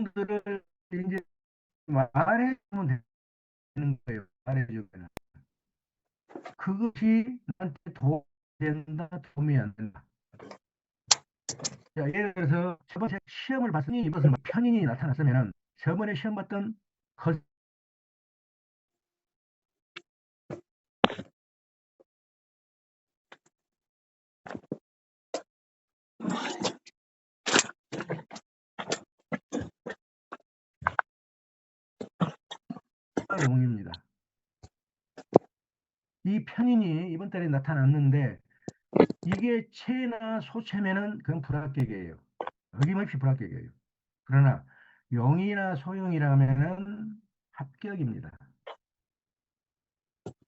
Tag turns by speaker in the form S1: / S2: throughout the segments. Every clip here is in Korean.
S1: 내용들을 이제 말해주면 되는 거예요. 말해주면. 그것이 나한테 도움이 된다, 도움이 안 된다. 자, 예를 들어서 저번에 시험을 봤으니 이것은 편인이 나타났으면은 저번에 시험 봤던 거용입니다. 이 편인이 이번 달에 나타났는데 이게 체나 소체면은 그건 불합격이에요. 어김없이 불합격이에요. 그러나 용이나 소용이라면은 합격입니다.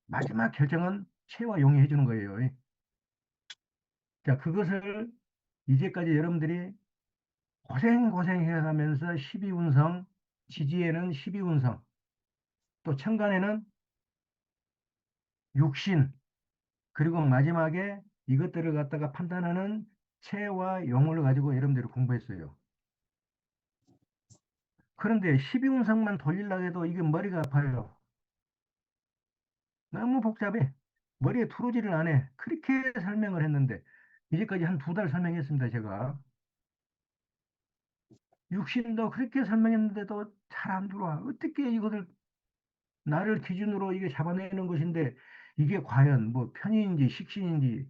S1: 마지막 결정은 체와 용이 해주는 거예요. 자, 그것을 이제까지 여러분들이 고생해가면서 12운성, 지지에는 12운성, 또 천간에는 육신, 그리고 마지막에 이것들을 갖다가 판단하는 체와 용을 가지고 여러분들이 공부했어요. 그런데 12운성만 돌리려고 해도 이게 머리가 아파요. 너무 복잡해. 머리에 들어오지를 않아. 그렇게 설명을 했는데, 이제까지 한 2달 설명했습니다, 제가. 육신도 그렇게 설명했는데도 잘 안 들어와. 어떻게 이것을 나를 기준으로 이게 잡아내는 것인데, 이게 과연 뭐 편인인지 식신인지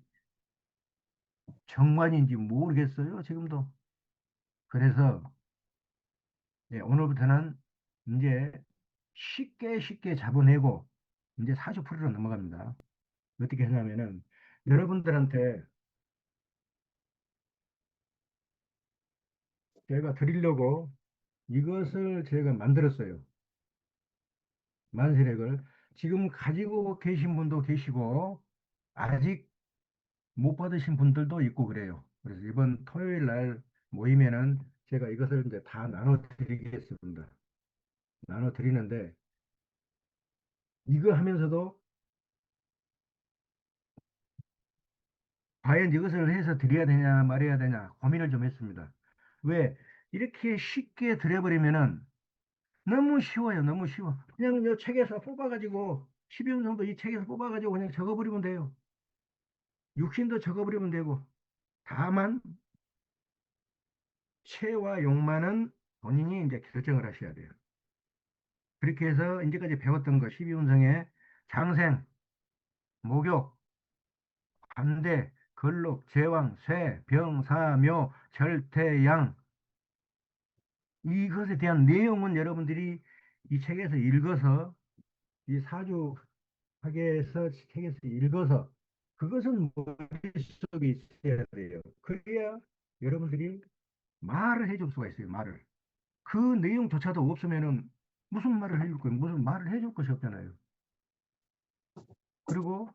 S1: 정관인지 모르겠어요, 지금도. 그래서 예, 오늘부터는 이제 쉽게 잡아내고 이제 사주풀이로 넘어갑니다. 어떻게 하냐면은 여러분들한테 제가 드리려고 이것을 제가 만들었어요. 만세력을. 지금 가지고 계신 분도 계시고 아직 못 받으신 분들도 있고 그래요. 그래서 이번 토요일 날 모이면은 제가 이것을 이제 다 나눠드리겠습니다. 나눠드리는데 이거 하면서도 과연 이것을 해서 드려야 되냐 말해야 되냐 고민을 좀 했습니다. 왜? 이렇게 쉽게 드려버리면은 너무 쉬워요. 너무 쉬워. 그냥 이 책에서 뽑아가지고 12운성도 이 책에서 뽑아가지고 그냥 적어버리면 돼요. 육신도 적어버리면 되고 다만 체와 욕만은 본인이 이제 결정을 하셔야 돼요. 그렇게 해서 이제까지 배웠던 거 12운성의 장생, 목욕, 관대, 걸록, 제왕, 쇠, 병, 사, 묘, 절대, 양 이것에 대한 내용은 여러분들이 이 책에서 읽어서 이 사주 학에서 책에서 읽어서 그것은 머릿속에 있어야 돼요. 그래야 여러분들이 말을 해줄 수가 있어요. 말을. 그 내용조차도 없으면은 무슨 말을 해줄 거예요? 무슨 말을 해줄 것이 없잖아요. 그리고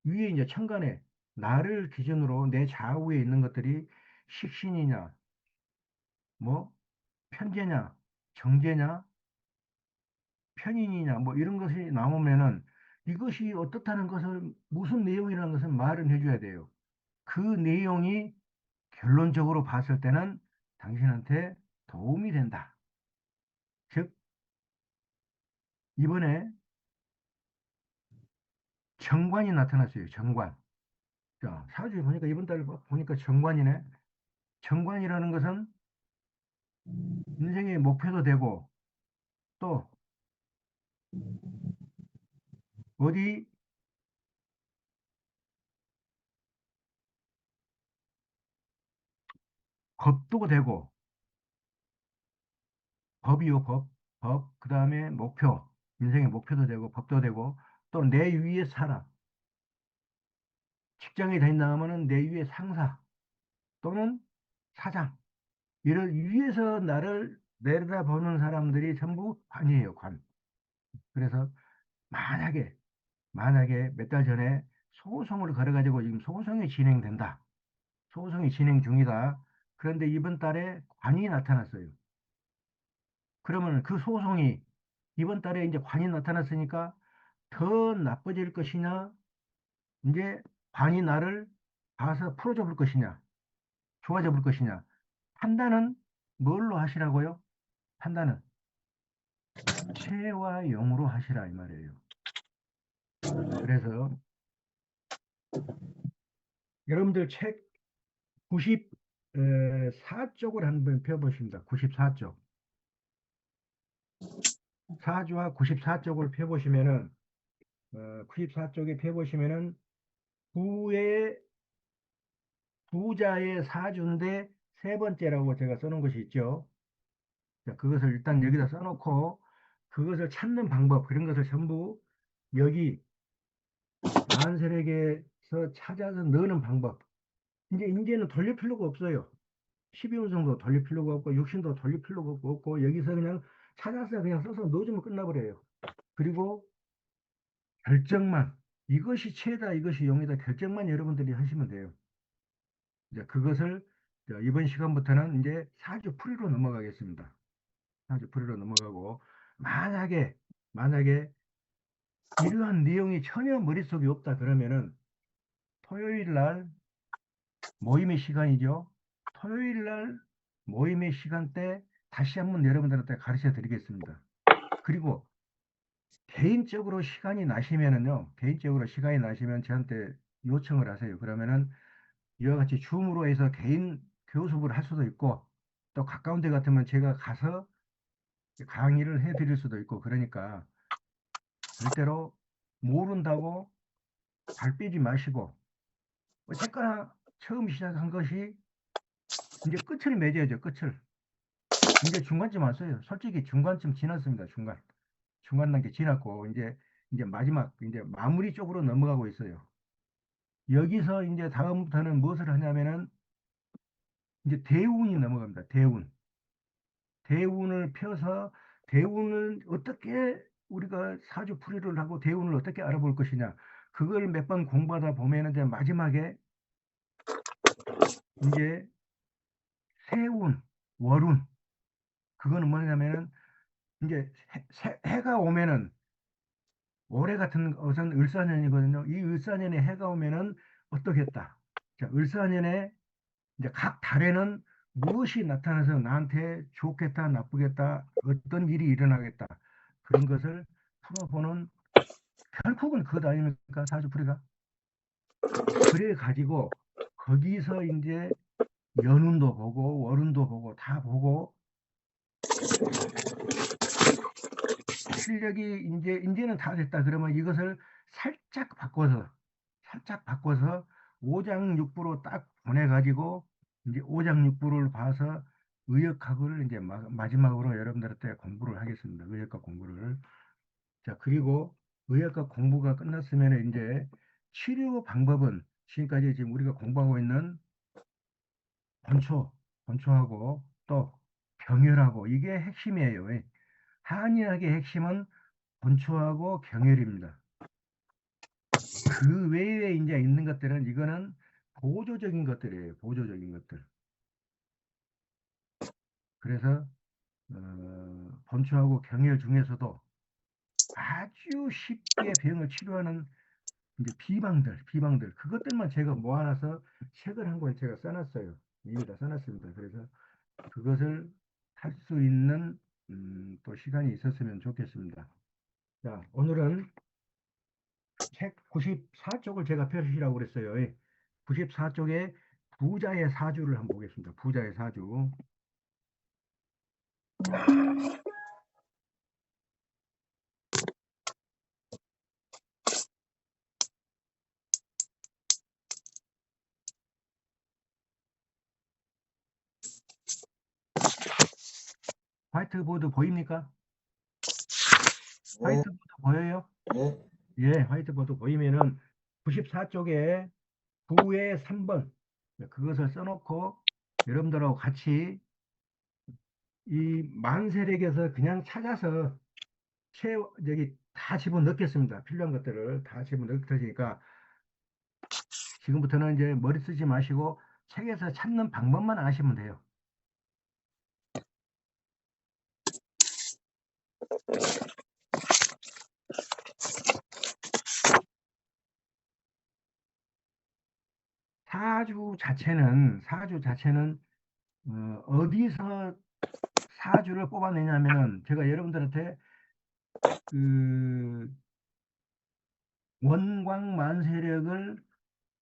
S1: 위에 이제 천간에 나를 기준으로 내 좌우에 있는 것들이 식신이냐, 뭐 편제냐, 정제냐, 편인이냐, 뭐 이런 것이 나오면은 이것이 어떻다는 것을 무슨 내용이라는 것을 말은 해줘야 돼요. 그 내용이 결론적으로 봤을 때는 당신한테 도움이 된다. 즉, 이번에 정관이 나타났어요. 정관. 자, 사주에 보니까 이번 달 보니까 정관이네. 정관이라는 것은 인생의 목표도 되고 또 어디 겁도 되고 법이요, 법. 법. 그다음에 목표. 인생의 목표도 되고 법도 되고 또 내 위에 살아. 직장에 다닌다 하면은 내 위에 상사 또는 사장. 이를 위에서 나를 내려다보는 사람들이 전부 관이에요, 관. 그래서 만약에 몇 달 전에 소송을 걸어가지고 지금 소송이 진행된다. 소송이 진행 중이다. 그런데 이번 달에 관이 나타났어요. 그러면 그 소송이 이번 달에 이제 관이 나타났으니까 더 나빠질 것이냐, 이제 관이 나를 봐서 풀어줘 볼 것이냐, 좋아져 볼 것이냐. 판단은 뭘로 하시라고요? 판단은 체와 용으로 하시라 이 말이에요. 그래서 여러분들 책 94쪽을 한번 펴보십니다. 94쪽. 사주와 94쪽을 펴보시면은 94쪽에 펴보시면은 부의 부자의 사주인데 세 번째라고 제가 써놓은 것이 있죠. 자, 그것을 일단 여기다 써놓고 그것을 찾는 방법 그런 것을 전부 여기 만세력에서 찾아서 넣는 방법. 이제는 돌릴 필요가 없어요. 12운성도 돌릴 필요가 없고 육신도 돌릴 필요가 없고 여기서 그냥 찾아서 그냥 써서 넣어주면 끝나버려요. 그리고 결정만 이것이 최다 이것이 용이다 결정만 여러분들이 하시면 돼요. 이제 그것을 이번 시간부터는 이제 사주 풀이로 넘어가겠습니다. 사주 풀이로 넘어가고 만약에 이러한 내용이 전혀 머릿속에 없다 그러면은 토요일 날 모임의 시간이죠. 토요일 날 모임의 시간 때 다시 한번 여러분들한테 가르쳐 드리겠습니다. 그리고 개인적으로 시간이 나시면 저한테 요청을 하세요. 그러면은 이와 같이 줌으로 해서 개인 교습을 할 수도 있고 또 가까운 데 같으면 제가 가서 강의를 해 드릴 수도 있고 그러니까 절대로 모른다고 발 빼지 마시고 어쨌거나 처음 시작한 것이 이제 끝을 맺어야죠. 끝을. 이제 중간쯤 왔어요. 솔직히 중간쯤 지났습니다. 중간 단계 지났고 이제 마지막 이제 마무리 쪽으로 넘어가고 있어요. 여기서 이제 다음부터는 무엇을 하냐면은 이제 대운이 넘어갑니다. 대운을 펴서 대운을 어떻게 우리가 사주풀이를 하고 대운을 어떻게 알아볼 것이냐. 그걸 몇 번 공부하다 보면은 이제 마지막에 이제 세운, 월운 그거는 뭐냐면은 이제 해가 오면은 올해 같은 것은 을사년이거든요. 이 을사년에 해가 오면은 어떻겠다. 자, 을사년에 이제 각 달에는 무엇이 나타나서 나한테 좋겠다, 나쁘겠다, 어떤 일이 일어나겠다. 그런 것을 풀어보는 결국은 그것 아닙니까? 사주풀이가. 그래 가지고 거기서 이제 연운도 보고 월운도 보고 다 보고 실력이 이제는 다 됐다. 그러면 이것을 살짝 바꿔서 오장육부로 딱 보내가지고 이제 오장육부를 봐서 의역학을 이제 마지막으로 여러분들한테 공부를 하겠습니다. 의역학 공부를. 자, 그리고 의학과 공부가 끝났으면 이제 치료 방법은 지금까지 지금 우리가 공부하고 있는 본초, 본초하고 또 병혈하고 이게 핵심이에요. 한의학의 핵심은 본초하고 경혈입니다. 그 외에 이제 있는 것들은 이거는 보조적인 것들이에요. 보조적인 것들. 그래서 본초하고 경혈 중에서도 아주 쉽게 병을 치료하는 이제 비방들 그것들만 제가 모아놔서 책을 한 권 제가 써놨어요. 이미 다 써놨습니다. 그래서 그것을 할 수 있는 또 시간이 있었으면 좋겠습니다. 자, 오늘은 책 94쪽을 제가 펴주시라고 그랬어요. 94쪽에 부자의 사주를 한번 보겠습니다. 부자의 사주. 화이트보드 보입니까?
S2: 네,
S1: 화이트보드 보여요?
S2: 네,
S1: 예, 화이트보드 보이면은 94쪽에 부의 3번 그것을 써놓고 여러분들하고 같이 이 만세력에서 그냥 찾아서 여기 다 집어넣겠습니다. 필요한 것들을 다 집어넣을 테니까 지금부터는 이제 머리 쓰지 마시고 책에서 찾는 방법만 아시면 돼요. 사주 자체는 어디서 사주를 뽑아내냐면은 제가 여러분들한테 그 원광만세력을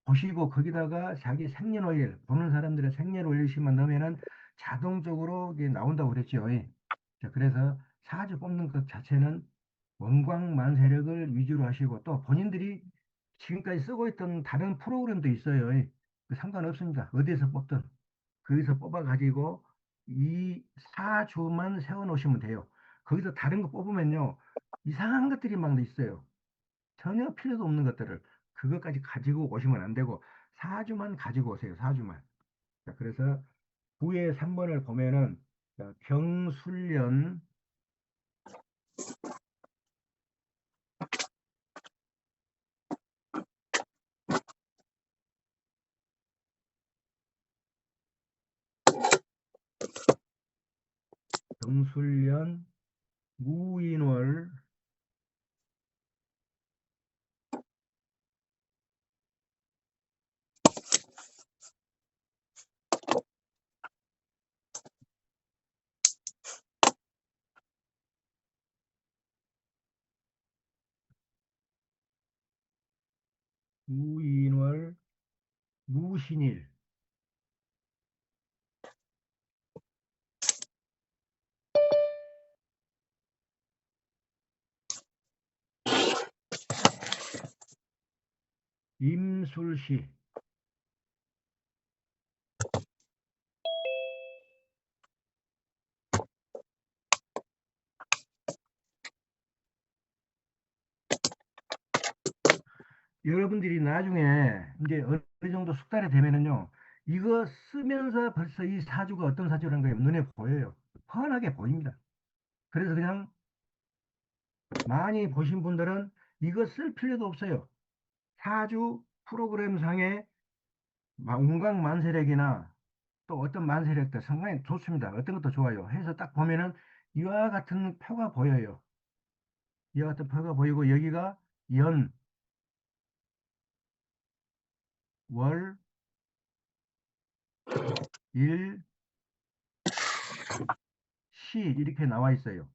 S1: 보시고 거기다가 자기 생년월일 보는 사람들의 생년월일씩만 넣으면은 자동적으로 이게 나온다고 그랬죠. 예. 자, 그래서 사주 뽑는 것 자체는 원광만세력을 위주로 하시고 또 본인들이 지금까지 쓰고 있던 다른 프로그램도 있어요. 예. 그 상관없습니다. 어디에서 뽑든 거기서 뽑아가지고 이 사주만 세워놓으시면 돼요. 거기서 다른 거 뽑으면요 이상한 것들이 막 있어요. 전혀 필요도 없는 것들을 그것까지 가지고 오시면 안 되고 사주만 가지고 오세요. 사주만. 자, 그래서 9의 3번을 보면은 자, 경술련, 경술련, 무인월, 무인월, 무신일, 임술시. 여러분들이 나중에 이제 어느 정도 숙달이 되면은요, 이거 쓰면서 벌써 이 사주가 어떤 사주라는 게 눈에 보여요. 훤하게 보입니다. 그래서 그냥 많이 보신 분들은 이거 쓸 필요도 없어요. 사주 프로그램상에 운광만세력이나 또 어떤 만세력들 상당히 좋습니다. 어떤 것도 좋아요. 해서 딱 보면은 이와 같은 표가 보여요. 이와 같은 표가 보이고 여기가 연, 월, 일, 시 이렇게 나와 있어요.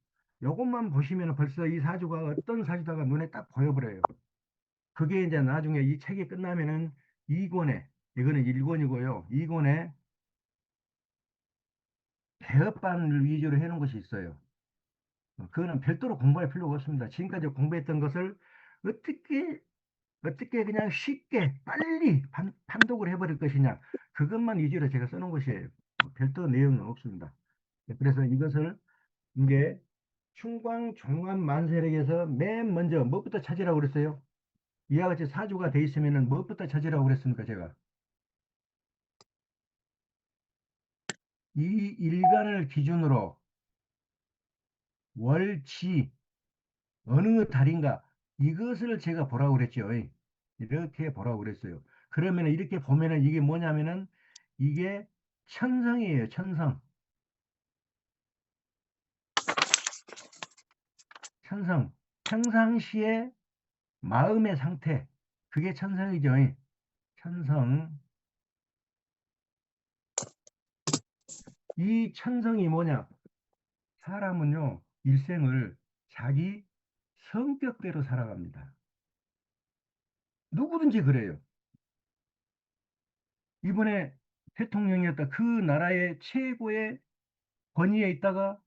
S1: 요것만 보시면 벌써 이 사주가 어떤 사주다가 눈에 딱 보여버려요. 그게 이제 나중에 이 책이 끝나면은 2권에, 이거는 1권이고요. 2권에 개업반을 위주로 해놓은 것이 있어요. 그거는 별도로 공부할 필요가 없습니다. 지금까지 공부했던 것을 어떻게, 어떻게 그냥 쉽게 빨리 판독을 해버릴 것이냐. 그것만 위주로 제가 써놓은 것이에요. 뭐 별도 내용은 없습니다. 네, 그래서 이것을 이제 충광 종합 만세력에서 맨 먼저 무엇부터 찾으라고 그랬어요? 이와 같이 사주가 돼 있으면은 무엇부터 찾으라고 그랬습니까, 제가? 이 일간을 기준으로 월지 어느 달인가 이것을 제가 보라고 그랬죠. 이렇게 보라고 그랬어요. 그러면 이렇게 보면은 이게 뭐냐면은 이게 천성이에요. 천성. 천성. 평상시의 마음의 상태. 그게 천성이죠. 천성. 이 천성이 뭐냐? 사람은요, 일생을 자기 성격대로 살아갑니다. 누구든지 그래요. 이번에 대통령이었다. 그 나라의 최고의 권위에 있다가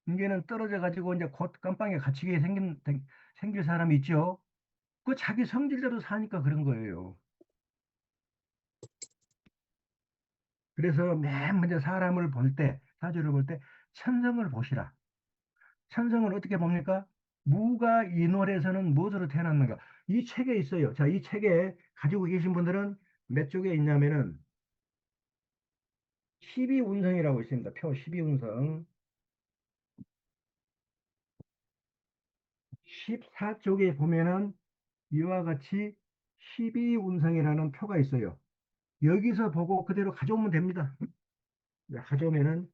S1: 이제는 떨어져 가지고 이제 곧 깜빵에 갇히게 생길 사람이 있죠. 그 자기 성질대로 사니까 그런 거예요. 그래서 맨 먼저 사람을 볼 때, 사주를 볼 때 천성을 보시라. 천성을 어떻게 봅니까? 무가 인월에서는 무엇으로 태어났는가? 이 책에 있어요. 자, 이 책에 가지고 계신 분들은 몇 쪽에 있냐면은 12운성이라고 있습니다. 표 12운성. 14쪽에 보면은 이와 같이 12운성이라는 표가 있어요. 여기서 보고 그대로 가져오면 됩니다. 가져오면은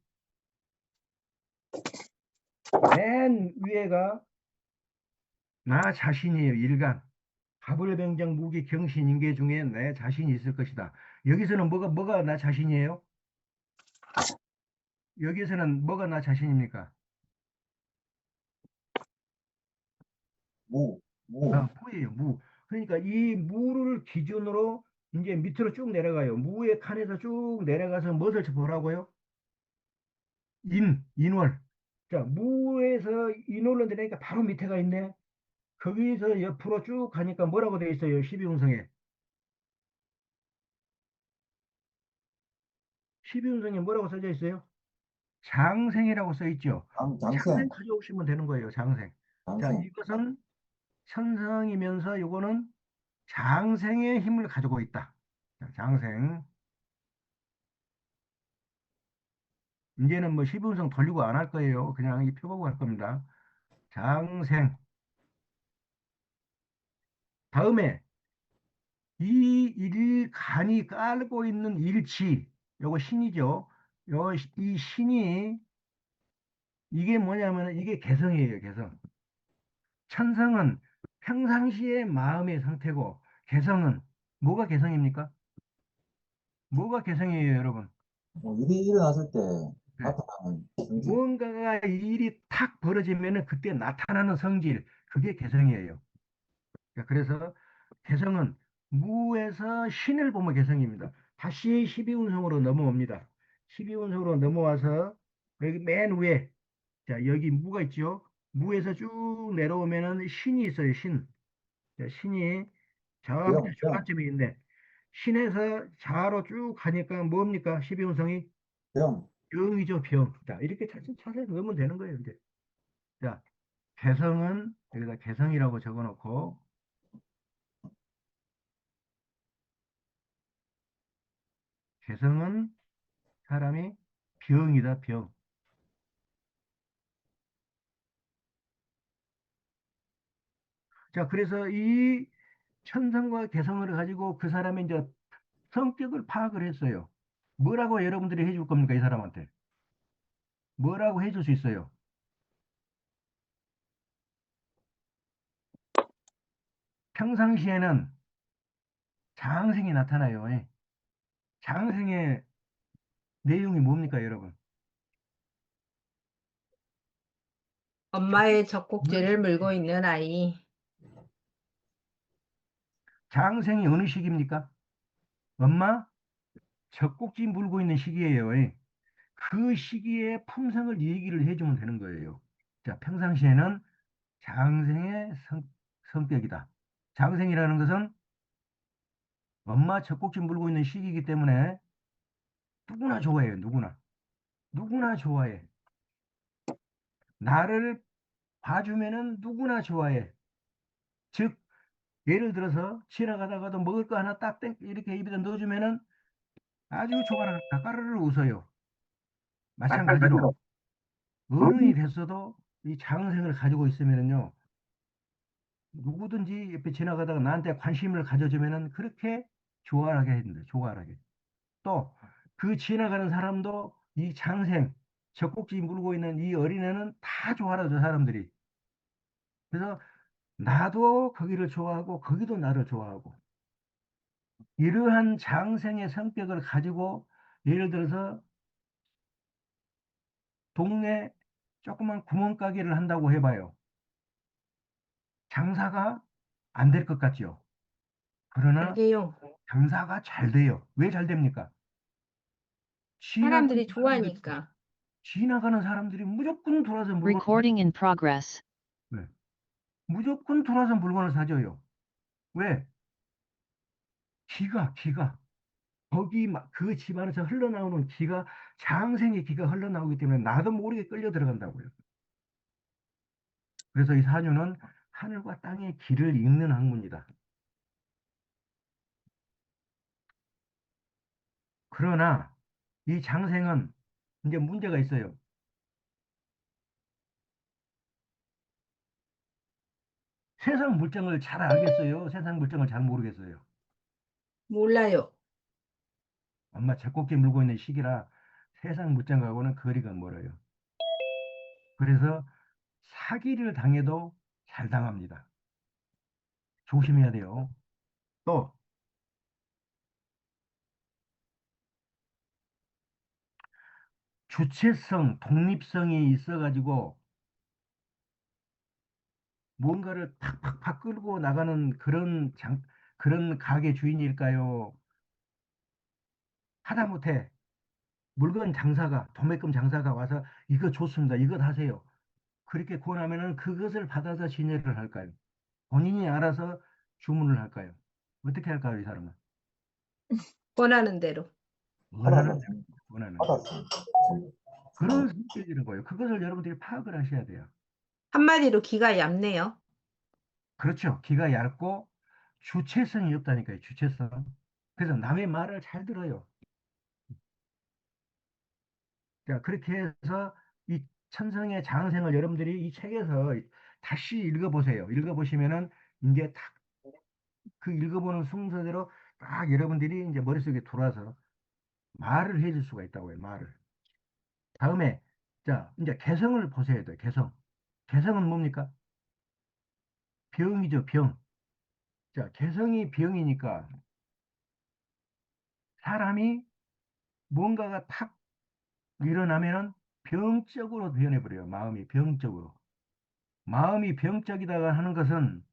S1: 맨 위에가 나 자신이에요. 일간. 가불병정 무기 경신 인계 중에 내 자신이 있을 것이다. 여기서는 뭐가 나 자신이에요? 여기서는 뭐가 나 자신입니까?
S2: 무, 무.
S1: 무예요, 무. 그러니까 이 무를 기준으로 이제 밑으로 쭉 내려가요. 무의 칸에서 쭉 내려가서 무엇을 보라고요? 인월. 자, 무에서 인월로 내려니까 바로 밑에가 있네. 거기서 옆으로 쭉 가니까 뭐라고 돼 있어요? 12운성에. 12운성에 뭐라고 써져 있어요? 장생이라고 써 있죠.
S2: 장생,
S1: 장생 가져오시면 되는 거예요, 장생. 자,
S2: 장생.
S1: 이것은 천성이면서 요거는 장생의 힘을 가지고 있다. 자, 장생. 이제는 뭐 12운성 돌리고 안 할 거예요. 그냥 이 표 보고 할 겁니다. 장생. 다음에 이 일간이 깔고 있는 일치. 요거 신이죠. 이 신이 이게 뭐냐면 이게 개성이에요, 개성. 천성은 평상시의 마음의 상태고 개성은 뭐가 개성입니까? 뭐가 개성이에요, 여러분?
S2: 일이 일어났을 때
S1: 네.
S2: 나타나는 성질.
S1: 무언가가 일이 탁 벌어지면은 그때 나타나는 성질, 그게 개성이에요. 그래서 개성은 무에서 신을 보면 개성입니다. 다시 12운성으로 넘어옵니다. 12운성으로 넘어와서 여기 맨 위에 자 여기 무가 있죠. 무에서 쭉 내려오면은 신이 있어요. 신. 자, 신이 저 밑에
S2: 병, 병,
S1: 중간쯤에 있는데 신에서 자로 쭉 가니까 뭡니까? 12운성이
S2: 병.
S1: 병이죠, 병. 자, 이렇게 차례 넣으면 되는 거예요, 이제. 자, 개성은 여기다 개성이라고 적어 놓고 개성은 사람이 병이다, 병. 자, 그래서 이 천성과 개성을 가지고 그 사람의 이제 성격을 파악을 했어요. 뭐라고 여러분들이 해줄 겁니까, 이 사람한테? 뭐라고 해줄 수 있어요? 평상시에는 장생이 나타나요. 예. 장생의 내용이 뭡니까, 여러분?
S3: 엄마의
S1: 어느
S3: 젖꼭지를
S1: 시,
S3: 물고 있는 아이.
S1: 장생이 어느 시기입니까? 엄마 젖꼭지 물고 있는 시기예요. 예. 그 시기에 품성을 얘기를 해주면 되는 거예요. 자, 평상시에는 장생의 성격이다. 장생이라는 것은 엄마 젖꼭지 물고 있는 시기이기 때문에 누구나 좋아해요. 누구나. 누구나 좋아해. 나를 봐주면은 누구나 좋아해. 즉, 예를 들어서 지나가다가도 먹을 거 하나 딱 이렇게 입에다 넣어주면은 아주 좋아라. 까르르 웃어요. 마찬가지로 어른이 됐어도 이 장생을 가지고 있으면은요, 누구든지 옆에 지나가다가 나한테 관심을 가져주면은 그렇게 좋아하게 해준다. 좋아하게. 또 그 지나가는 사람도 이 장생, 젖꼭지 물고 있는 이 어린애는 다 좋아하죠, 사람들이. 그래서 나도 거기를 좋아하고 거기도 나를 좋아하고 이러한 장생의 성격을 가지고 예를 들어서 동네 조그만 구멍가게를 한다고 해봐요. 장사가 안 될 것 같죠. 그러나
S3: 알게요.
S1: 장사가 잘 돼요. 왜 잘 됩니까? 지나가는
S3: 사람들이
S1: 사람들,
S3: 좋아하니까.
S1: 지나가는 사람들이 무조건 돌아서 물건을 사요.
S4: Recording in progress.
S1: 네. 무조건 돌아서 물건을 사줘요. 왜? 기가. 거기 그 집안에서 흘러나오는 기가 장생의 기가 흘러나오기 때문에 나도 모르게 끌려 들어간다고요. 그래서 이 사주는 하늘과 땅의 길을 잇는 학문이다. 그러나 이 장생은 이제 문제가 있어요. 세상 물정을 잘 알겠어요. 세상 물정을 잘 모르겠어요.
S3: 몰라요.
S1: 엄마 젖꼭지 물고 있는 시기라 세상 물정하고는 거리가 멀어요. 그래서 사기를 당해도 잘 당합니다. 조심해야 돼요. 또 주체성, 독립성이 있어가지고 뭔가를 팍팍팍 끌고 나가는 그런 가게 주인일까요? 하다못해 물건 장사가, 도매금 장사가 와서 이거 좋습니다. 이것 하세요. 그렇게 권하면은 그것을 받아서 진열을 할까요? 본인이 알아서 주문을 할까요? 어떻게 할까요, 이 사람은?
S3: 원하는 대로.
S1: 원하는 대로,
S2: 받았습니다.
S1: 원하는 대로.
S2: 받았습니다.
S1: 그런 성격이라는 거예요. 그것을 여러분들이 파악을 하셔야 돼요.
S3: 한마디로 기가 얇네요.
S1: 그렇죠. 기가 얇고 주체성이 없다니까요, 주체성. 그래서 남의 말을 잘 들어요. 자, 그렇게 해서 이 천성의 장생을 여러분들이 이 책에서 다시 읽어보세요. 읽어보시면은 이제 딱 그 읽어보는 순서대로 딱 여러분들이 이제 머릿속에 들어와서 말을 해줄 수가 있다고요, 말을. 다음에, 자, 이제 개성을 보셔야 돼요, 개성. 개성은 뭡니까? 병이죠, 병. 자, 개성이 병이니까 사람이 뭔가가 탁 일어나면은 병적으로 변해버려요, 마음이 병적으로. 마음이 병적이다가 하는 것은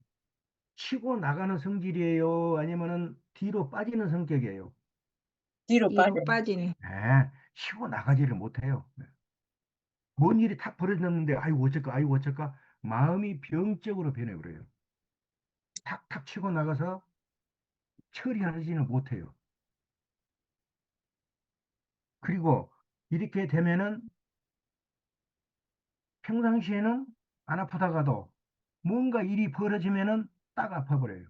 S1: 치고 나가는 성질이에요? 아니면은 뒤로 빠지는 성격이에요?
S4: 뒤로
S3: 뒤로
S4: 빠져.
S3: 빠지는.
S1: 네, 치고 나가지를 못해요. 네. 뭔 일이 탁 벌어졌는데, 아이고, 어쩔까, 아이고, 어쩔까? 마음이 병적으로 변해버려요. 탁탁 치고 나가서 처리하지는 못해요. 그리고 이렇게 되면은 평상시에는 안 아프다가도 뭔가 일이 벌어지면은 딱 아파버려요.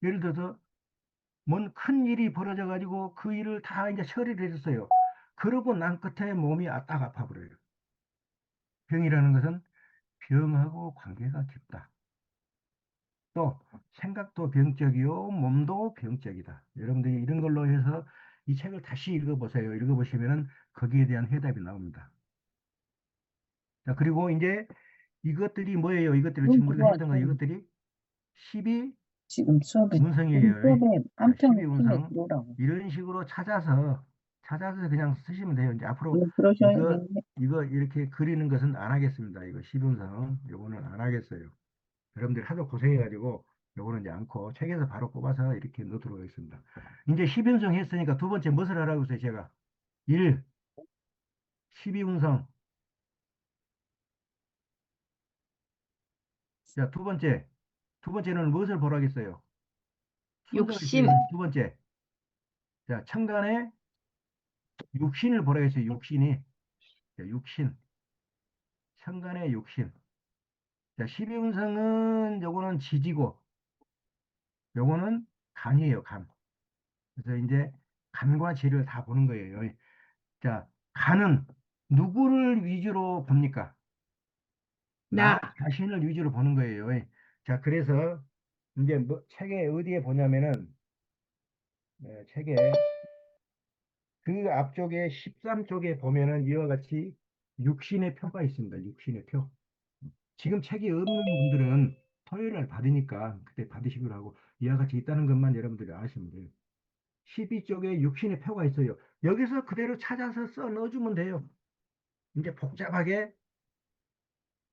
S1: 예를 들어서 뭔 큰 일이 벌어져가지고 그 일을 다 이제 처리를 해줬어요. 그러고 난 끝에 몸이 딱 아파버려요. 병이라는 것은 병하고 관계가 깊다. 또 생각도 병적이요, 몸도 병적이다. 여러분들이 이런 걸로 해서 이 책을 다시 읽어보세요. 읽어보시면은 거기에 대한 해답이 나옵니다. 자, 그리고 이제 이것들이 뭐예요? 이것들을
S4: 그건
S1: 지금 우리가
S4: 그거
S1: 했던 거 이것들이 12
S4: 지금
S1: 운성이에요.
S4: 수업에
S1: 자,
S4: 한평 팀에
S1: 12운성.
S4: 들어오라고.
S1: 이런 식으로 찾아서 그냥 쓰시면 돼요. 이제 앞으로 이거,
S4: 그러셔야겠네.
S1: 이거 이렇게 그리는 것은 안 하겠습니다. 이거 12운성. 요거는 안 하겠어요. 여러분들이 하도 고생해가지고 요거는 이제 않고 책에서 바로 뽑아서 이렇게 넣도록 하겠습니다. 이제 12운성 했으니까 두 번째 무엇을 하라고 했어요, 제가? 1, 12운성. 자, 두 번째는 무엇을 보라겠어요? 순서가 있어요.
S3: 욕심.
S1: 두 번째. 자, 천간에 육신을 보라겠어요. 육신이. 자, 육신. 천간의 육신. 자, 12운성은 요거는 지지고, 요거는 간이에요, 간. 그래서 이제 간과 지를 다 보는 거예요. 자, 간은 누구를 위주로 봅니까? 나
S3: 나.
S1: 자신을 위주로 보는 거예요. 자, 그래서 이제 뭐 책에 어디에 보냐면은, 책에 그 앞쪽에 13쪽에 보면은 이와 같이 육신의 표가 있습니다. 육신의 표. 지금 책이 없는 분들은 토요일 날 받으니까 그때 받으시기로 하고 이와 같이 있다는 것만 여러분들이 아시면 돼요. 12쪽에 육신의 표가 있어요. 여기서 그대로 찾아서 써 넣어주면 돼요. 이제 복잡하게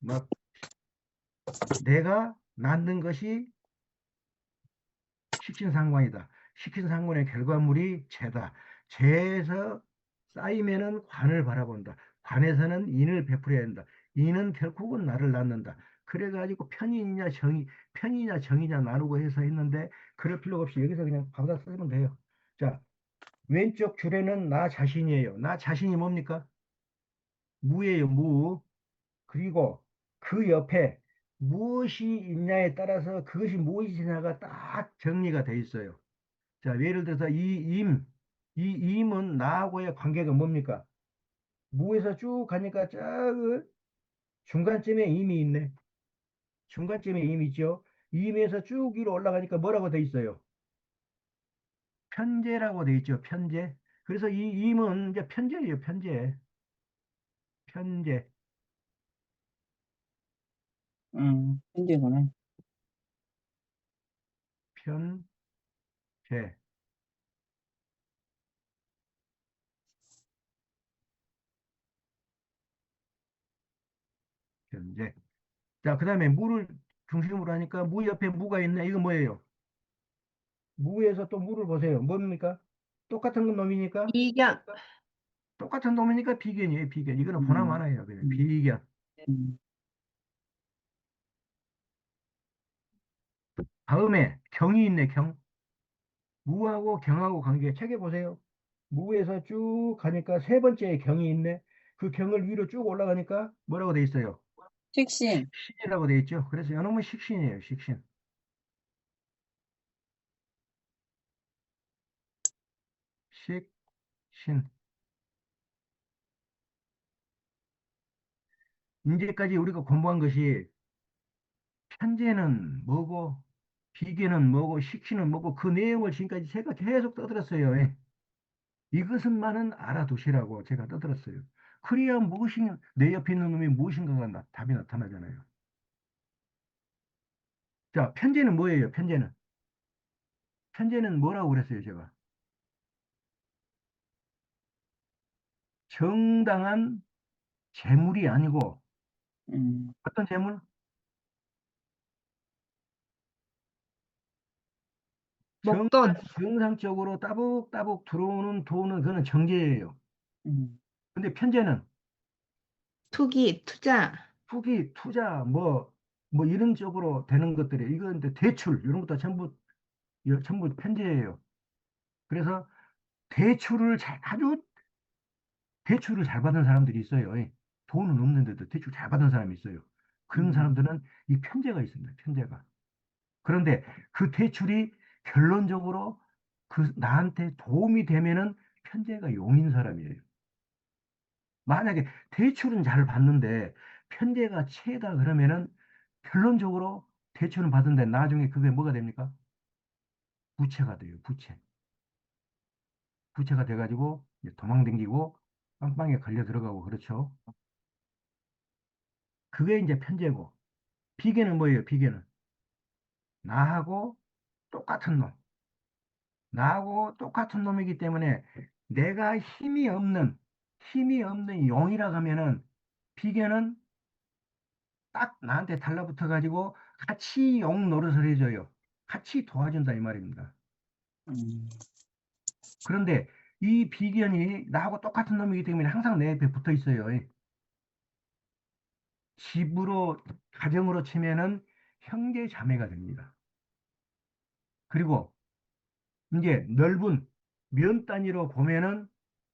S1: 막 내가 낳는 것이 식신상관이다. 식신상관의 결과물이 재다. 재에서 쌓이면은 관을 바라본다. 관에서는 인을 베풀어야 한다. 인은 결국은 나를 낳는다. 그래가지고 편이냐 정이냐 나누고 해서 했는데 그럴 필요가 없이 여기서 그냥 바로 다 쓰면 돼요. 자, 왼쪽 줄에는 나 자신이에요. 나 자신이 뭡니까? 무예요, 무. 그리고 그 옆에 무엇이 있냐에 따라서 그것이 무엇이냐가 딱 정리가 돼 있어요. 자, 예를 들어서 이 임은 나하고의 관계가 뭡니까? 무에서 쭉 가니까 저 중간쯤에 임이 있네. 중간쯤에 임이 있죠. 임에서 쭉 위로 올라가니까 뭐라고 돼 있어요? 편재라고 돼 있죠. 편재. 그래서 이 임은 이제 편재예요. 편재. 편재.
S4: 현재구나.
S1: 편재. 견제. 자, 그 다음에 무를 중심으로 하니까 무 옆에 무가 있네. 이거 뭐예요? 무에서 또 무를 보세요. 뭡니까? 똑같은 놈이니까?
S3: 비견,
S1: 똑같은 놈이니까 비견이에요, 비견. 이거는
S4: 음,
S1: 보나마나예요. 그냥
S4: 음,
S1: 비견.
S4: 음.
S1: 다음에 경이 있네, 경. 무하고 경하고 관계. 책에 보세요. 무에서 쭉 가니까 세 번째에 경이 있네. 그 경을 위로 쭉 올라가니까 뭐라고 돼 있어요?
S4: 식신,
S1: 식신이라고 돼 있죠. 그래서 이놈은 식신이에요, 식신. 식신. 이제까지 우리가 공부한 것이 편제는 뭐고, 비계는 뭐고, 식신은 뭐고, 그 내용을 지금까지 제가 계속 떠들었어요. 예. 이것은만은 알아두시라고 제가 떠들었어요. 그래야 무엇이, 내 옆에 있는 놈이 무엇인가가 답이 나타나잖아요. 자, 편제는 뭐예요, 편제는? 편제는 뭐라고 그랬어요, 제가? 정당한 재물이 아니고,
S4: 음,
S1: 어떤 재물?
S3: 목돈,
S1: 정상적으로 따북따북 들어오는 돈은 그는 정제예요.
S4: 음,
S1: 근데 편제는
S3: 투기, 투자,
S1: 투기, 투자, 뭐 이런 쪽으로 되는 것들이 이거 이제 대출 이런 것도 전부 편제예요. 그래서 아주 대출을 잘 받은 사람들이 있어요. 예. 돈은 없는데도 대출 잘 받은 사람이 있어요. 그런
S4: 음,
S1: 사람들은 이 편제가 있습니다. 편제가. 그런데 그 대출이 결론적으로 나한테 도움이 되면은 편제가 용인 사람이에요. 만약에 대출은 잘 받는데 편제가 채다 그러면은 결론적으로 대출은 받은데 나중에 그게 뭐가 됩니까? 부채가 돼요. 부채. 부채가 돼가지고 이제 도망댕기고 빵빵에 걸려 들어가고 그렇죠. 그게 이제 편제고 비계는 뭐예요? 비계는 나하고 똑같은 놈. 나하고 똑같은 놈이기 때문에 내가 힘이 없는 용이라 하면은 비계는 딱 나한테 달라붙어 가지고 같이 용 노릇을 해줘요. 같이 도와준다 이 말입니다.
S4: 음.
S1: 그런데 이 비견이 나하고 똑같은 놈이기 때문에 항상 내 옆에 붙어 있어요. 집으로 가정으로 치면은 형제 자매가 됩니다. 그리고 이제 넓은 면 단위로 보면은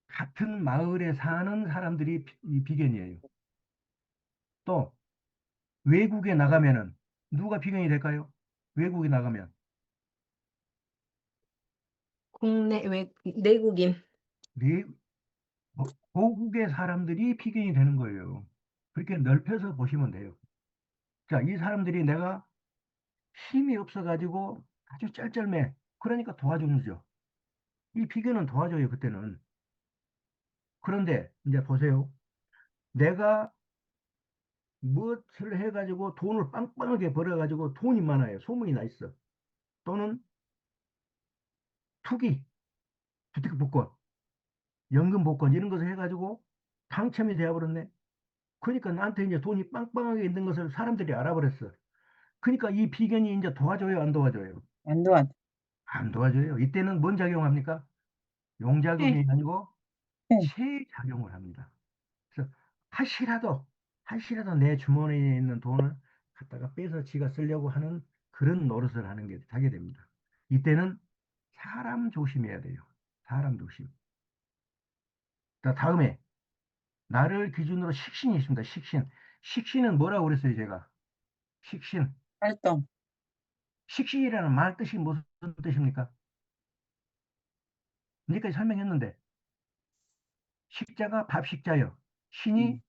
S1: 같은 마을에 사는 사람들이 이 비견이에요. 또 외국에 나가면은 누가 비견이 될까요? 외국에 나가면
S3: 내국인,
S1: 내 고국의 사람들이 비견이 되는 거예요. 그렇게 넓혀서 보시면 돼요. 자, 이 사람들이 내가 힘이 없어가지고 아주 쩔쩔매. 그러니까 도와주는 거죠. 이 비견은 도와줘요, 그때는. 그런데 이제 보세요. 내가 무엇을 해가지고 돈을 빵빵하게 벌어가지고 돈이 많아요. 소문이 나 있어. 또는 투기, 주택 복권, 연금 복권 이런 것을 해가지고 당첨이 되어버렸네. 그러니까 나한테 이제 돈이 빵빵하게 있는 것을 사람들이 알아버렸어. 그러니까 이 비견이 이제 도와줘요, 안 도와줘요?
S4: 안 도와줘.
S1: 안 도와줘요. 이때는 뭔 작용합니까? 용작용이
S3: 해,
S1: 아니고
S4: 네.
S1: 체작용을 합니다. 그래서 한시라도 내 주머니에 있는 돈을 갖다가 빼서 지가 쓰려고 하는 그런 노릇을 하게 됩니다. 이때는 사람 조심해야 돼요. 사람 조심. 자, 다음에 나를 기준으로 식신이 있습니다. 식신. 식신은 뭐라고 그랬어요, 제가? 식신.
S4: 활동,
S1: 식신이라는 말 뜻이 무슨 뜻입니까? 이제까지 설명했는데 식자가 밥식자요. 신이
S4: 음,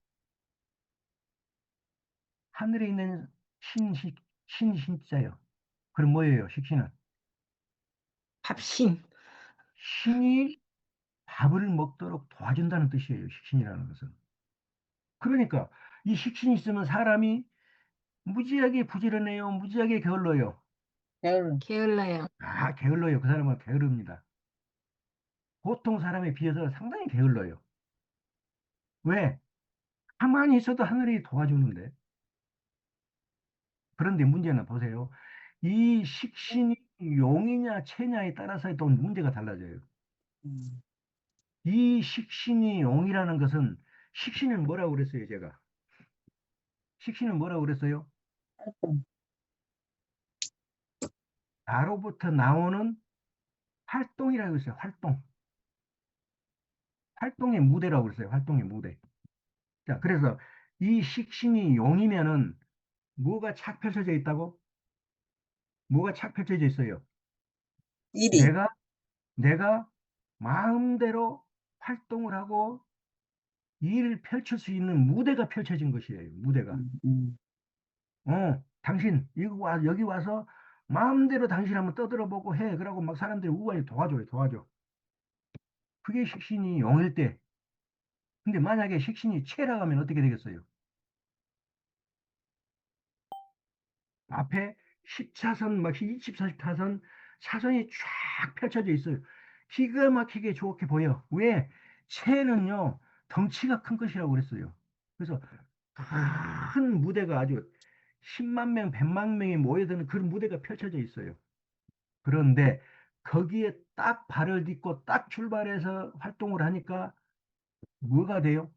S1: 하늘에 있는 신자요. 그럼 뭐예요, 식신은?
S3: 밥신,
S1: 신이 밥을 먹도록 도와준다는 뜻이에요, 식신이라는 것은. 그러니까 이 식신이 있으면 사람이 무지하게 부지런해요, 무지하게 게을러요.
S4: 게으름,
S3: 게을러요.
S1: 게을러요. 그 사람은 게으릅니다. 보통 사람에 비해서 상당히 게을러요. 왜? 가만히 있어도 하늘이 도와주는데. 그런데 문제는 보세요. 이 식신이 용이냐 체냐에 따라서 또 문제가 달라져요.
S4: 음,
S1: 이 식신이 용이라는 것은 식신은 뭐라고 그랬어요, 제가? 식신은 뭐라고 그랬어요?
S4: 활동.
S1: 나로부터 나오는 활동이라고 했어요. 활동. 활동의 무대라고 그랬어요. 활동의 무대. 자, 그래서 이 식신이 용이면은 뭐가 착 펼쳐져 있다고? 뭐가 착 펼쳐져 있어요?
S4: 일이.
S1: 내가, 내가 마음대로 활동을 하고 일을 펼칠 수 있는 무대가 펼쳐진 것이에요. 무대가.
S4: 음, 음,
S1: 당신, 이거 여기 와서 마음대로 당신 한번 떠들어보고 해. 그러고 막 사람들이 우아히 도와줘요. 도와줘. 그게 식신이 용일 때. 근데 만약에 식신이 체라 가면 어떻게 되겠어요? 앞에 10차선, 막 20, 40차선 차선이 쫙 펼쳐져 있어요. 기가 막히게 좋게 보여. 왜? 체는요, 덩치가 큰 것이라고 그랬어요. 그래서 큰 무대가 아주 10만 명, 100만 명이 모여드는 그런 무대가 펼쳐져 있어요. 그런데 거기에 딱 발을 딛고 딱 출발해서 활동을 하니까 뭐가 돼요?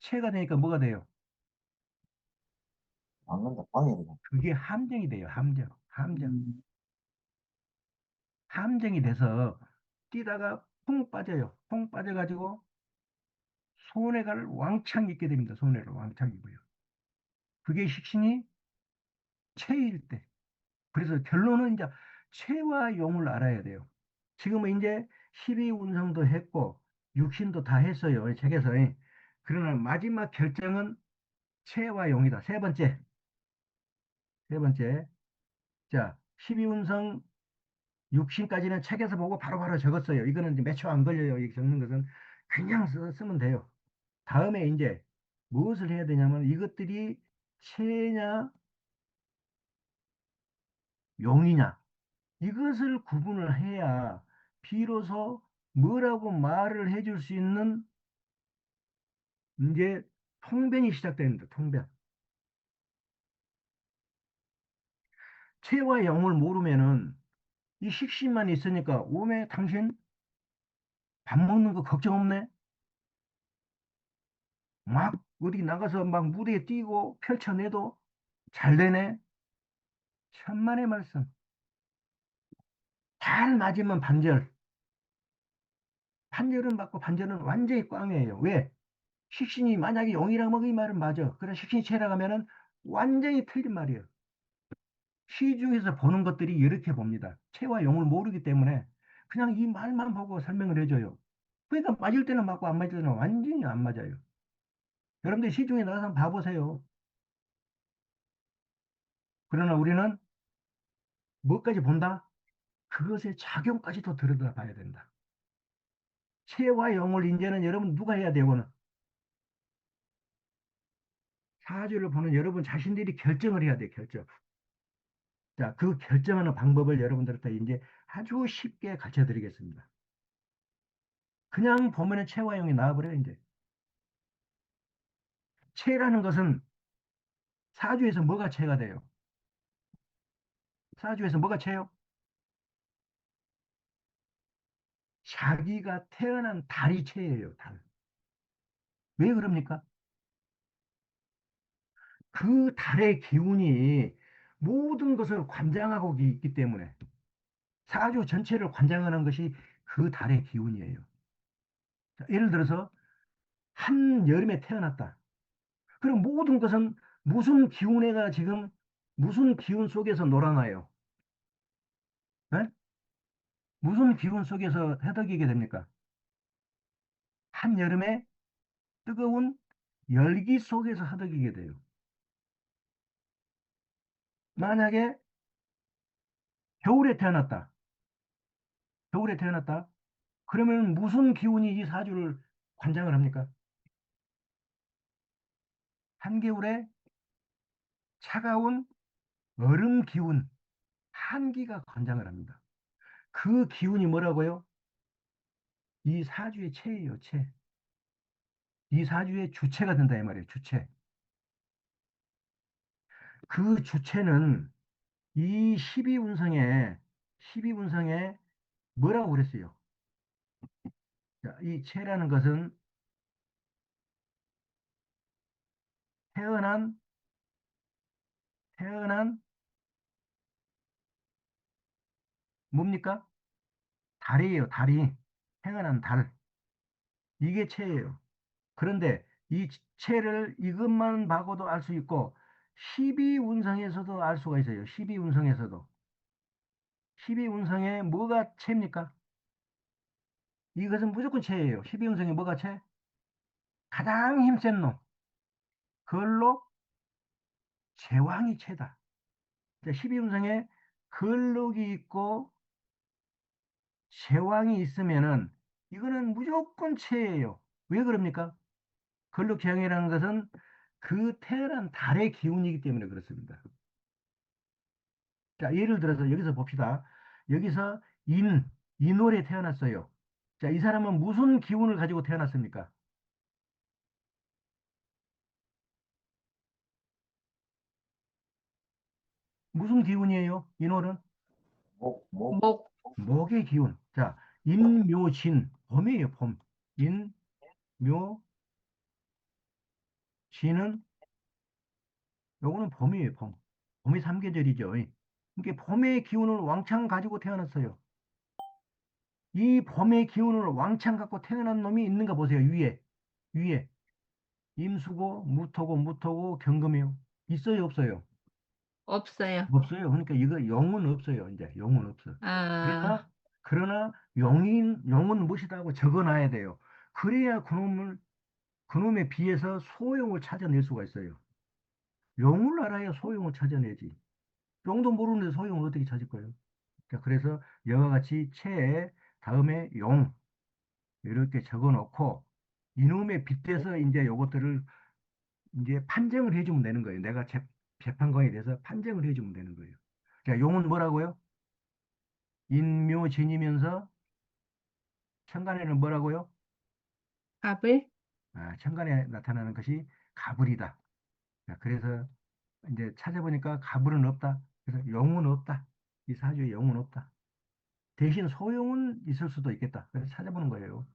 S1: 체가 되니까 뭐가 돼요?
S2: 막는다. 방해를.
S1: 그게 함정이 돼요. 함정. 함정.
S4: 음,
S1: 함정이 돼서 뛰다가 퐁 빠져요. 퐁 빠져가지고 손해를 왕창 입게 됩니다. 손해를 왕창 입어요. 그게 식신이 체일 때. 그래서 결론은 이제 체와 용을 알아야 돼요. 지금은 이제 12운성도 했고 육신도 다 했어요. 책에서. 그러나 마지막 결정은 체와 용이다. 세 번째. 세 번째. 자, 12운성 육신까지는 책에서 보고 바로바로 적었어요. 이거는 몇 초 안 걸려요. 이 적는 것은 그냥 쓰면 돼요. 다음에 이제 무엇을 해야 되냐면 이것들이 체냐 용이냐 이것을 구분을 해야 비로소 뭐라고 말을 해줄 수 있는 이제 통변이 시작됩니다. 통변. 체와 용을 모르면은 이 식신만 있으니까 오메 당신 밥 먹는 거 걱정 없네. 막 어디 나가서 막 무대에 뛰고 펼쳐내도 잘 되네. 천만의 말씀. 잘 맞으면 반절. 반절은 맞고 반절은 완전히 꽝이에요. 왜? 식신이 만약에 용이라 먹이 말은 맞아. 그래 식신이 체라 가면은 완전히 틀린 말이에요. 시중에서 보는 것들이 이렇게 봅니다. 체와 용을 모르기 때문에 그냥 이 말만 보고 설명을 해줘요. 그러니까 맞을 때는 맞고 안 맞을 때는 완전히 안 맞아요. 여러분들 시중에 나가서 한번 봐보세요. 그러나 우리는 뭐까지 본다? 그것의 작용까지도 들여다봐야 된다. 체와 용을 이제는 여러분 누가 해야 되고는 사주를 보는 여러분 자신들이 결정을 해야 돼, 결정. 자, 그 결정하는 방법을 여러분들한테 이제 아주 쉽게 가르쳐 드리겠습니다. 그냥 보면은 체화형이 나와버려요, 이제. 체라는 것은 사주에서 뭐가 체가 돼요? 사주에서 뭐가 체요? 자기가 태어난 달이 체예요, 달. 왜 그럽니까? 그 달의 기운이 모든 것을 관장하고 있기 때문에 사주 전체를 관장하는 것이 그 달의 기운이에요. 자, 예를 들어서 한여름에 태어났다. 그럼 모든 것은 무슨 기운에가 지금 무슨 기운 속에서 놀아나요? 예? 무슨 기운 속에서 해덕이게 됩니까? 한여름에 뜨거운 열기 속에서 허덕이게 돼요. 만약에 겨울에 태어났다. 겨울에 태어났다. 그러면 무슨 기운이 이 사주를 관장을 합니까? 한겨울에 차가운 얼음 기운, 한기가 관장을 합니다. 그 기운이 뭐라고요? 이 사주의 체예요, 체. 이 사주의 주체가 된다 이 말이에요, 주체. 그 주체는 이 12운성에 뭐라고 그랬어요? 자, 이 체라는 것은 태어난, 태어난, 뭡니까? 달이에요, 달이. 태어난 달. 이게 체예요. 그런데 이 체를 이것만 봐고도 알 수 있고, 12운성에서도 알 수가 있어요. 12운성에서도. 12운성에 뭐가 체입니까? 이것은 무조건 체예요. 12운성에 뭐가 체? 가장 힘센 놈. 그걸로 제왕이 체다. 12운성에 근록이 있고 제왕이 있으면은 이거는 무조건 체예요. 왜 그럽니까? 근록제왕이라는 것은 그 태어난 달의 기운이기 때문에 그렇습니다. 자, 예를 들어서 여기서 봅시다. 여기서 인월에 태어났어요. 자, 이 사람은 무슨 기운을 가지고 태어났습니까? 무슨 기운이에요? 인월은?
S2: 목,
S3: 목,
S1: 목의 기운. 자, 인묘진, 봄이에요, 봄. 인묘진은, 요거는 봄이에요, 봄. 봄이 삼계절이죠. 그러니까 봄의 기운을 왕창 가지고 태어났어요. 이 봄의 기운을 왕창 갖고 태어난 놈이 있는가 보세요, 위에. 위에. 임수고, 무토고, 경금이요. 있어요, 없어요?
S3: 없어요.
S1: 없어요. 그러니까 이거 영은 없어요, 이제. 영은 없어. 그러나,
S3: 아,
S1: 그러나, 영은 무엇이다 하고 적어놔야 돼요. 그래야 그놈에 비해서 소용을 찾아낼 수가 있어요. 용을 알아야 소용을 찾아내지. 용도 모르는데 소용을 어떻게 찾을 거예요? 자, 그래서 이와 같이 채 다음에 용 이렇게 적어 놓고 이놈에 빗대서 이제 요것들을 이제 판정을 해주면 되는 거예요. 내가 재판관에 대해서 판정을 해주면 되는 거예요. 자, 용은 뭐라고요? 인묘진이면서 천간에는 뭐라고요?
S3: 밥을,
S1: 아, 천간에 나타나는 것이 가불이다. 자, 그래서 이제 찾아보니까 가불은 없다. 그래서 용은 없다. 이 사주에 용은 없다. 대신 소용은 있을 수도 있겠다. 그래서 찾아보는 거예요.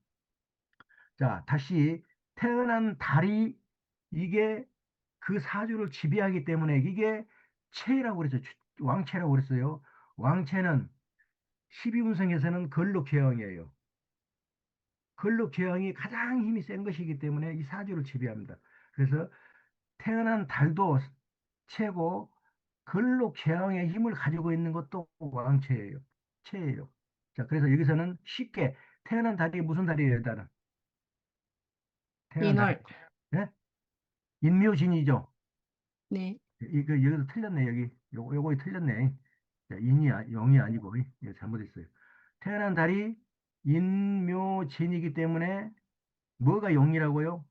S1: 자, 다시 태어난 달이 이게 그 사주를 지배하기 때문에 이게 체라고 그랬죠. 왕체라고 그랬어요. 왕체는 12운성에서는 근록제왕이에요. 근록제왕이 가장 힘이 센 것이기 때문에 이 사주를 지배합니다. 그래서 태어난 달도 체고 근록제왕의 힘을 가지고 있는 것도 왕체예요. 체예요. 자, 그래서 여기서는 쉽게 태어난 달이 무슨 달이에요, 일단은? 태어난 달이.
S3: 인월.
S1: 예? 인묘진이죠.
S3: 네.
S1: 이거 여기서 틀렸네, 여기. 요거 틀렸네. 자, 영이 아니고, 이거 잘못했어요. 태어난 달이 인묘진이기 때문에 뭐가 용이라고요?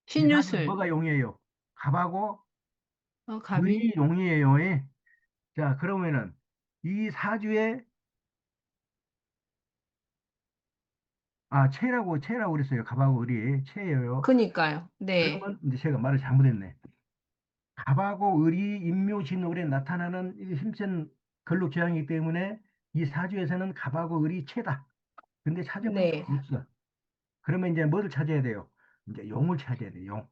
S1: 이 사주는
S3: 신유술.
S1: 뭐가 용이에요? 갑하고
S3: 갑이.
S1: 을이 용이에요. 자, 그러면은 이 사주에 체라고 그랬어요. 갑하고 을이 체예요.
S3: 그니까요. 네.
S1: 그러면 이제 제가 말을 잘못했네. 갑하고 을이 인묘진월에 나타나는 이 힘센 근록제왕이기 때문에 이 사주에서는 갑하고 을이 체다. 근데 찾아보니까
S3: 네.
S1: 없어. 그러면 이제 뭐를 찾아야 돼요? 이제 용을 찾아야 돼요. 용.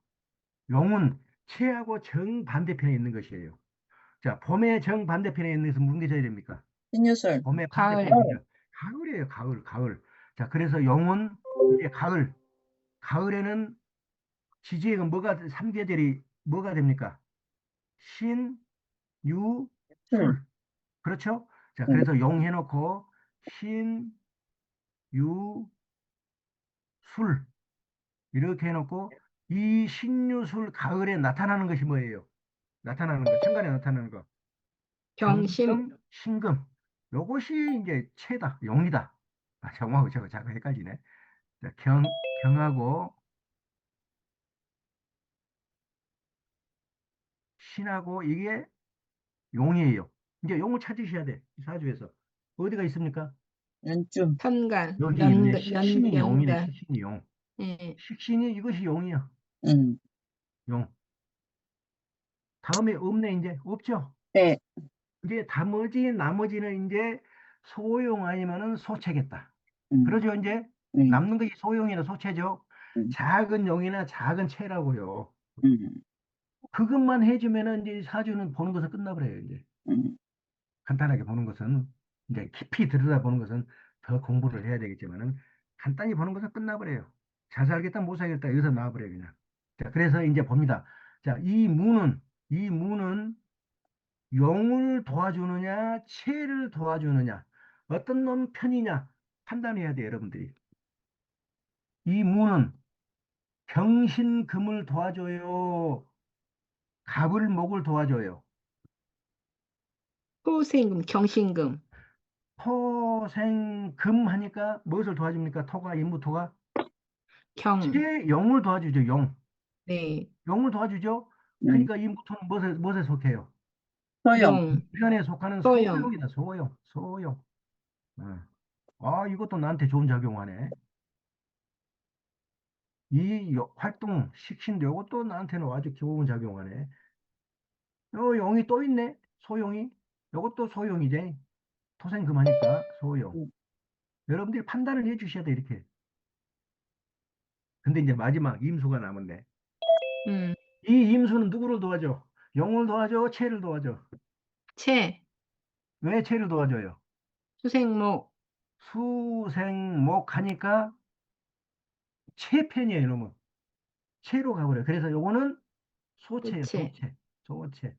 S1: 용은 체하고 정반대편에 있는 것이에요. 자, 봄의 정반대편에 있는 것은 무슨 게 있어야 됩니까?
S4: 신유술,
S1: 봄의
S3: 가을.
S1: 반대편이죠. 가을이에요. 가을. 자, 그래서 용은 이제 가을. 가을에는 지지해가 뭐가, 삼계절이 뭐가 됩니까? 신, 유,
S4: 술,
S1: 술. 그렇죠? 자,
S4: 응.
S1: 그래서 용 해놓고 신, 유, 술. 이렇게 해놓고 이 신유술 가을에 나타나는 것이 뭐예요? 나타나는 거, 천간에 나타나는 거.
S3: 병심.
S1: 경금, 신금. 요것이 이제 체다, 용이다. 아, 정하고 저거 잠깐 헷갈리네. 자, 경하고 신하고 이게 용이에요. 이제 용을 찾으셔야 돼. 이 사주에서. 어디가 있습니까?
S4: 연중,
S3: 편간.
S1: 여기 있네. 식신이 용이네.
S3: 연간.
S1: 식신이 용.
S3: 예.
S1: 식신이 이것이 용이야.
S4: 응.
S1: 용. 다음에 없네, 이제. 없죠?
S4: 네.
S1: 이제 나머지는 이제 소용 아니면은 소체겠다.
S4: 음,
S1: 그러죠, 이제?
S4: 음,
S1: 남는 것이 소용이나 소체죠.
S4: 음,
S1: 작은 용이나 작은 체라고요.
S4: 음,
S1: 그것만 해주면은 이제 사주는 보는 것은 끝나버려요, 이제.
S4: 음,
S1: 간단하게 보는 것은, 이제 깊이 들여다보는 것은 더 공부를 해야 되겠지만은, 간단히 보는 것은 끝나버려요. 잘 살겠다, 못 살겠다, 여기서 나와버려요, 그냥. 자, 그래서 이제 봅니다. 자, 이 무는 용을 도와주느냐, 체를 도와주느냐, 어떤 놈 편이냐, 판단해야 돼요, 여러분들이. 이 무는 경신금을 도와줘요, 갑을 목을 도와줘요.
S3: 토생금, 경신금,
S1: 토생금 하니까 무엇을 도와줍니까? 토가, 임무토가?
S3: 경,
S1: 용을 도와주죠, 용.
S3: 네,
S1: 용을 도와주죠.
S4: 음.
S1: 그러니까 임무토는 무엇에 속해요?
S4: 소영.
S3: 용,
S1: 편에 속하는
S3: 소형,
S1: 소용이다, 소용, 소용. 어. 아, 이것도 나한테 좋은 작용하네. 활동, 식신도 이것도 나한테는 아주 좋은 작용하네. 용이 또 있네, 소용이. 이것도 소용이지. 토생금하니까 소용.
S4: 음.
S1: 여러분들이 판단을 해 주셔야 돼, 이렇게. 근데 이제 마지막 임수가 남은데.
S3: 음,
S1: 이 임수는 누구를 도와줘? 용을 도와줘? 체를 도와줘?
S3: 체,
S1: 왜 체를 도와줘요?
S3: 수생목,
S1: 수생목 하니까 체편이에요, 이놈은. 체로 가버려요. 그래서 요거는 소체예요,
S3: 소체,
S1: 소체. 소체.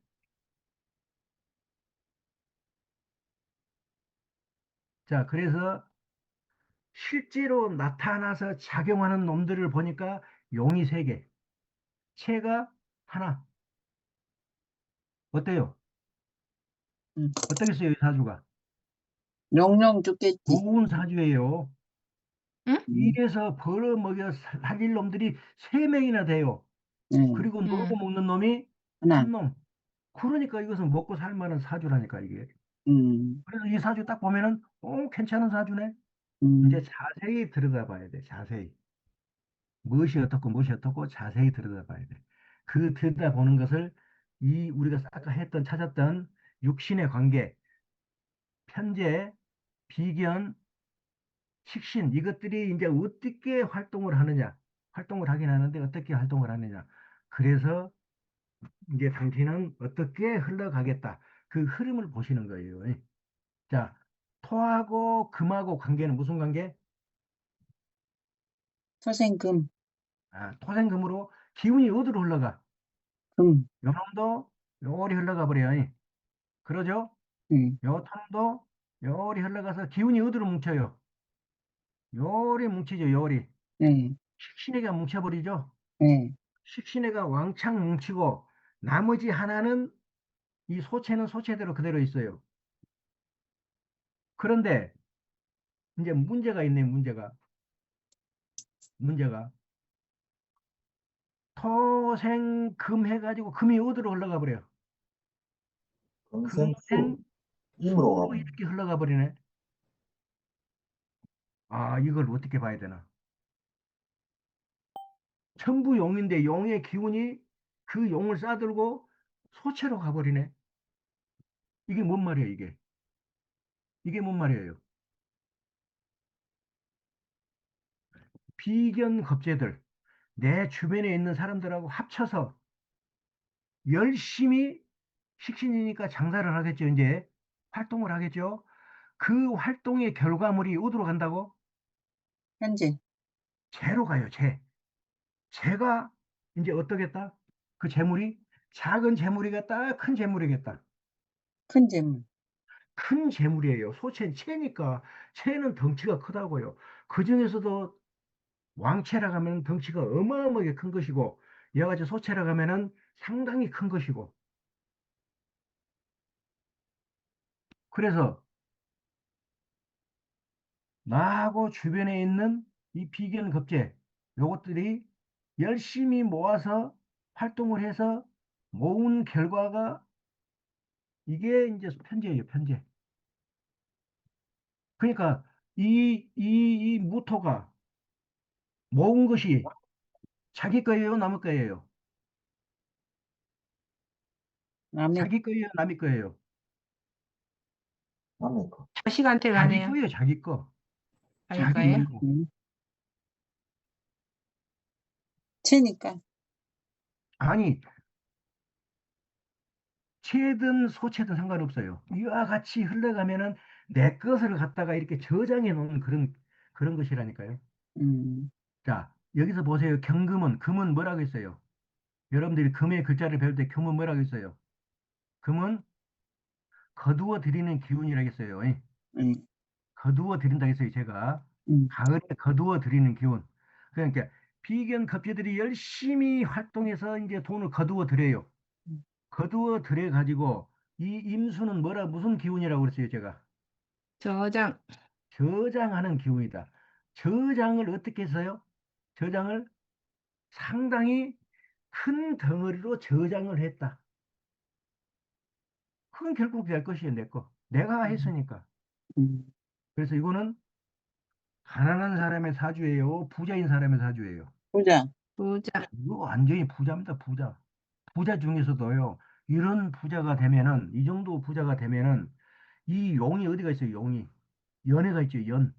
S1: 자, 그래서 실제로 나타나서 작용하는 놈들을 보니까 용이 세 개, 체가 하나. 어때요?
S4: 음.
S1: 어떻겠어요, 이 사주가?
S4: 영영 죽겠지.
S1: 좋은 사주예요.
S3: 응?
S1: 이래서 벌어먹여 살릴 놈들이 세 명이나 돼요.
S4: 네.
S1: 그리고 놀고 먹는 놈이
S4: 하나.
S1: 한 놈. 그러니까 이것은 먹고 살 만한 사주라니까, 이게.
S4: 음,
S1: 그래서 이 사주 딱 보면은, 괜찮은 사주네. 이제
S4: 음.
S1: 자세히 들여다봐야 돼, 자세히. 무엇이 어떻고 자세히 들여다봐야 돼. 그 들여다보는 것을 우리가 아까 찾았던 육신의 관계, 편재, 비견, 식신, 이것들이 이제 어떻게 활동을 하느냐. 활동을 하긴 하는데 어떻게 활동을 하느냐. 그래서 이제 당신은 어떻게 흘러가겠다. 그 흐름을 보시는 거예요. 자, 토하고 금하고 관계는 무슨 관계?
S4: 서생금.
S1: 토생금으로 기운이 어디로 흘러가?
S4: 금.
S1: 요놈도 요리 흘러가 버려요. 그러죠?
S4: 네.
S1: 요 탕도 요리 흘러가서 기운이 어디로 뭉쳐요? 요리 뭉치죠, 요리.
S4: 네.
S1: 식신에가 뭉쳐버리죠?
S4: 네.
S1: 식신에가 왕창 뭉치고, 나머지 하나는 이 소체는 소체대로 그대로 있어요. 그런데, 이제 문제가 있네, 문제가. 토생금 해가지고 금이 어디로 흘러가 버려요?
S2: 금생수
S1: 금생
S2: 임으로
S1: 수
S2: 가면
S1: 이렇게 흘러가 버리네. 아, 이걸 어떻게 봐야 되나? 전부 용인데 용의 기운이 그 용을 싸들고 소체로 가버리네. 이게 뭔 말이에요, 이게? 이게 뭔 말이에요? 비견 겁재들, 내 주변에 있는 사람들하고 합쳐서 열심히 식신이니까 장사를 하겠죠, 이제. 활동을 하겠죠. 그 활동의 결과물이 어디로 간다고?
S4: 현재.
S1: 재로 가요, 재. 재가 이제 어떠겠다? 그 재물이 작은 재물이겠다, 큰 재물이겠다.
S4: 큰 재물.
S1: 큰 재물이에요. 소체는 체니까. 체는 덩치가 크다고요. 그 중에서도 왕체라 하면 덩치가 어마어마하게 큰 것이고, 여러 가지 소체라 하면은 상당히 큰 것이고. 그래서 나하고 주변에 있는 이 비견 겁재, 요것들이 열심히 모아서 활동을 해서 모은 결과가 이게 이제 편재예요, 편재. 그러니까 이 무토가 모은 것이 자기 거예요, 남의 거예요?
S4: 남의,
S1: 자기 거예요, 남의 거예요?
S2: 남의 거.
S3: 자식한테
S1: 자기
S3: 가네요.
S1: 거예요, 자기 거. 자기
S3: 아닐까요?
S1: 거.
S4: 채니까.
S1: 아니, 채든 소채든 상관없어요. 이와 같이 흘러가면은 내 것을 갖다가 이렇게 저장해 놓은 그런 것이라니까요.
S4: 음,
S1: 자, 여기서 보세요. 경금은, 금은 뭐라고 했어요? 여러분들이 금의 글자를 배울 때 금은 뭐라고 했어요? 금은 거두어 들이는 기운이라고 했어요. 예.
S4: 음,
S1: 거두어 들인다고 했어요, 제가.
S4: 음,
S1: 가을에 거두어 들이는 기운. 그러니까 비견 급제들이 열심히 활동해서 이제 돈을 거두어 들여요. 거두어 들여 가지고 이 임수는 무슨 기운이라고 그랬어요, 제가?
S3: 저장.
S1: 저장하는 기운이다. 저장을 어떻게 했어요? 저장을 상당히 큰 덩어리로 저장을 했다. 그건 결국 내 것이에요, 내 거. 내가 했으니까.
S4: 음.
S1: 그래서 이거는 가난한 사람의 사주예요, 부자인 사람의 사주예요.
S4: 보자.
S3: 부자.
S1: 이거 완전히 부자입니다, 부자. 부자 중에서도요, 이런 부자가 되면은, 이 정도 부자가 되면은, 이 용이 어디가 있어요, 용이? 연애가 있죠, 연.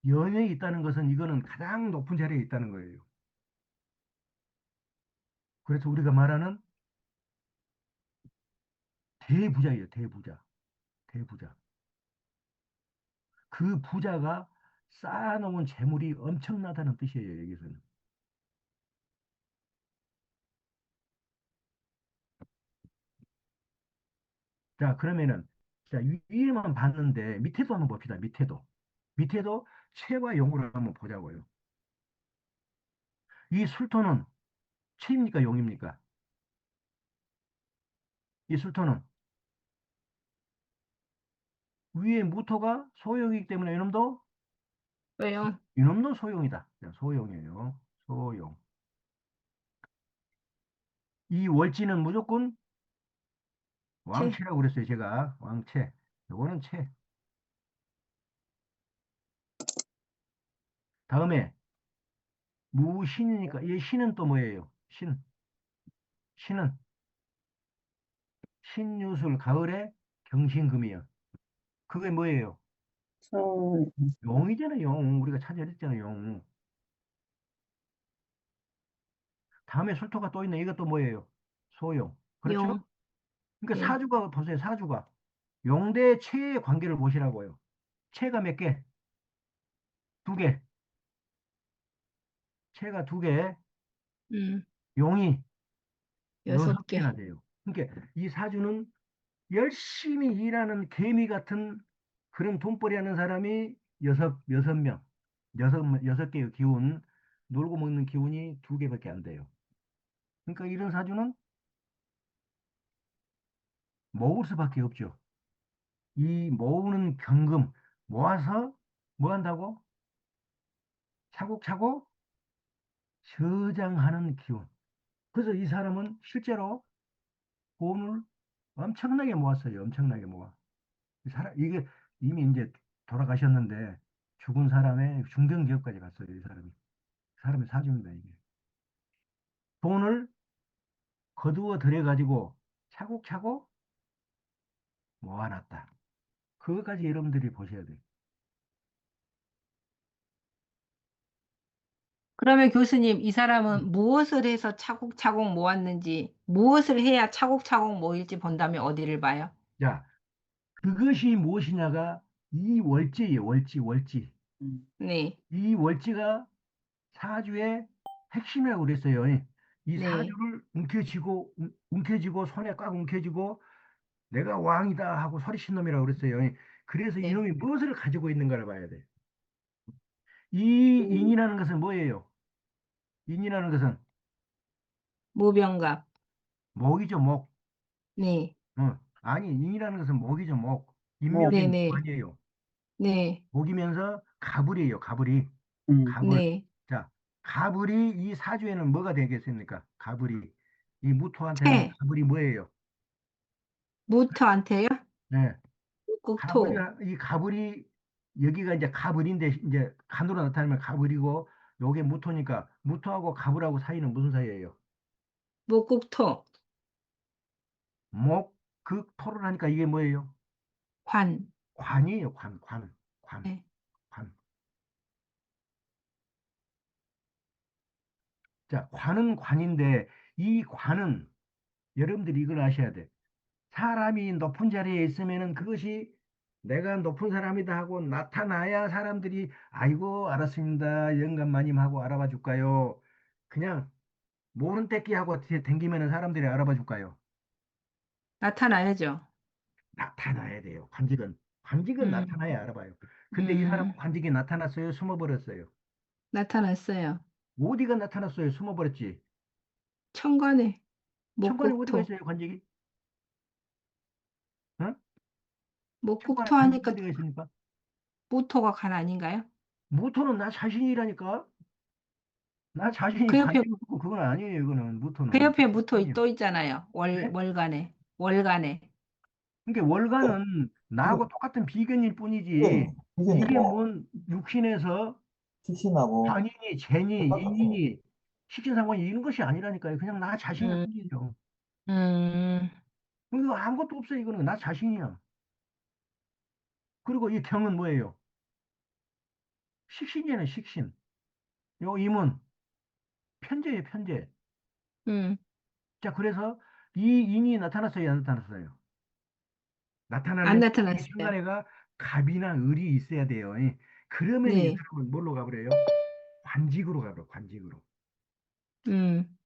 S1: 연에 있다는 것은 이거는 가장 높은 자리에 있다는 거예요. 그래서 우리가 말하는 대부자예요, 대부자. 대부자. 그 부자가 쌓아놓은 재물이 엄청나다는 뜻이에요, 여기서는. 자, 그러면은, 자, 위에만 봤는데, 밑에도 한번 봅시다, 밑에도. 밑에도 채와 용을 한번 보자고요. 이 술토는 채입니까, 용입니까? 이 술토는 위에 무토가 소용이기 때문에
S3: 왜요?
S1: 이놈도 소용이다. 자, 소용이에요. 소용. 이 월지는 무조건
S3: 채.
S1: 왕채라고 그랬어요, 제가. 왕채. 요거는 채. 다음에 무신이니까 이 신은 또 뭐예요? 신은 신유술 가을에 경신금이요. 그게 뭐예요?
S4: 소,
S1: 용이잖아요, 용. 우리가 찾아냈잖아요, 용. 다음에 술토가 또 있네. 이것도 뭐예요? 소용. 그렇죠?
S3: 용.
S1: 그러니까
S3: 예.
S1: 사주가 보세요, 사주가. 용대 채의 관계를 보시라고요. 채가 몇 개? 두 개. 채가 두 개,
S3: 음.
S1: 용이 여섯
S3: 여섯 개.
S1: 개나 돼요. 그러니까 이 사주는 열심히 일하는 개미 같은 그런 돈벌이 하는 사람이 여섯 명, 여섯 개의 기운, 놀고 먹는 기운이 두 개밖에 안 돼요. 그러니까 이런 사주는 모을 수밖에 없죠. 이 모으는 경금 모아서 뭐 한다고? 차곡차곡 저장하는 기운. 그래서 이 사람은 실제로 돈을 엄청나게 모았어요. 엄청나게 모아. 이게 이미 이제 돌아가셨는데 죽은 사람의 중견기업까지 갔어요. 이 사람이. 사람의 사주입니다, 이게. 돈을 거두어 들여가지고 차곡차곡 모아놨다. 그것까지 여러분들이 보셔야 돼요.
S3: 그러면 교수님, 이 사람은 무엇을 해서 차곡차곡 모았는지, 무엇을 해야 차곡차곡 모일지 본다면 어디를 봐요?
S1: 자, 그것이 무엇이냐가 이 월지예요. 월지.
S4: 음,
S3: 네.
S1: 이 월지가 사주의 핵심이라고 그랬어요. 이
S3: 네.
S1: 사주를 움켜쥐고 손에 꽉 움켜쥐고 내가 왕이다 하고 소리친 놈이라고 그랬어요. 그래서
S3: 네.
S1: 이놈이 무엇을 가지고 있는가를 봐야 돼. 이
S4: 음,
S1: 인이라는 것은 뭐예요? 인이라는 것은
S3: 무병갑.
S1: 목이죠, 목.
S3: 네.
S1: 아니, 인이라는 것은 목이죠, 목.
S4: 뭐,
S1: 인묘의 목
S3: 네네.
S1: 아니에요.
S3: 네.
S1: 목이면서 가불이에요, 가불이.
S4: 음,
S1: 가불.
S3: 네.
S1: 자, 가불이 이 사주에는 뭐가 되겠습니까? 가불이. 이 무토한테는
S3: 채.
S1: 가불이 뭐예요?
S3: 무토한테요?
S1: 네. 가불이,
S3: 국토.
S1: 이 가불이, 여기가 이제 가불인데, 이제 간으로 나타내면 가불이고, 요게 무토니까, 무토하고 가불하고 사이는 무슨 사이예요?
S3: 목국토.
S1: 목, 극, 토를 하니까 이게 뭐예요?
S3: 관.
S1: 관이에요, 관,
S3: 네.
S1: 관. 자, 관은 관인데, 이 관은 여러분들이 이걸 아셔야 돼. 사람이 높은 자리에 있으면은 그것이 내가 높은 사람이다 하고 나타나야 사람들이 아이고, 알았습니다. 영감마님 하고 알아봐 줄까요? 그냥 모른 떼끼 하고 댕기면은 사람들이 알아봐 줄까요?
S3: 나타나야죠.
S1: 나타나야 돼요. 관직은
S3: 음,
S1: 나타나야 알아봐요. 근데 이 사람은
S3: 음,
S1: 관직이 나타났어요? 숨어버렸어요?
S3: 나타났어요.
S1: 어디가 나타났어요? 숨어버렸지?
S3: 천간에,
S1: 천간에 어디가
S3: 목국토.
S1: 있어요? 관직이? 어? 천간에
S3: 목국토
S1: 관직이
S3: 하니까
S1: 어디가 있습니까?
S3: 무토가 관 아닌가요?
S1: 무토는 나 자신이라니까? 나 자신이
S3: 그 옆에,
S1: 관직을 고 그건 아니에요. 이거는
S3: 그
S1: 무토는.
S3: 옆에 무토
S1: 아니에요.
S3: 또 있잖아요.
S1: 네?
S3: 월간에. 월간에.
S1: 그러니까 월간은
S2: 이게,
S1: 나하고 똑같은 비견일
S2: 이게,
S1: 뿐이지
S2: 이게
S1: 이게
S2: 뭐,
S1: 뭔 육신에서
S2: 출신하고
S1: 관인이, 재니,
S2: 똑같아요.
S1: 인인이, 식신상관이 이런 것이 아니라니까요. 그냥 나 자신일
S3: 음,
S1: 뿐이죠.
S3: 음,
S1: 이거 아무것도 없어요. 이거는 나 자신이야. 그리고 이 경은 뭐예요? 식신이에요, 식신. 요 임은 편재예요, 편재.
S3: 음.
S1: 자, 그래서 이 인이 나타났어요, 안 나타났어요?
S3: 안
S1: 나타나려면 이
S3: 나타났어요.
S1: 천간에가 갑이나 을이 있어야 돼요. 그러면 이
S3: 네.
S1: 사람은 뭘로 가버려요? 관직으로 가버려, 관직으로.
S3: 음,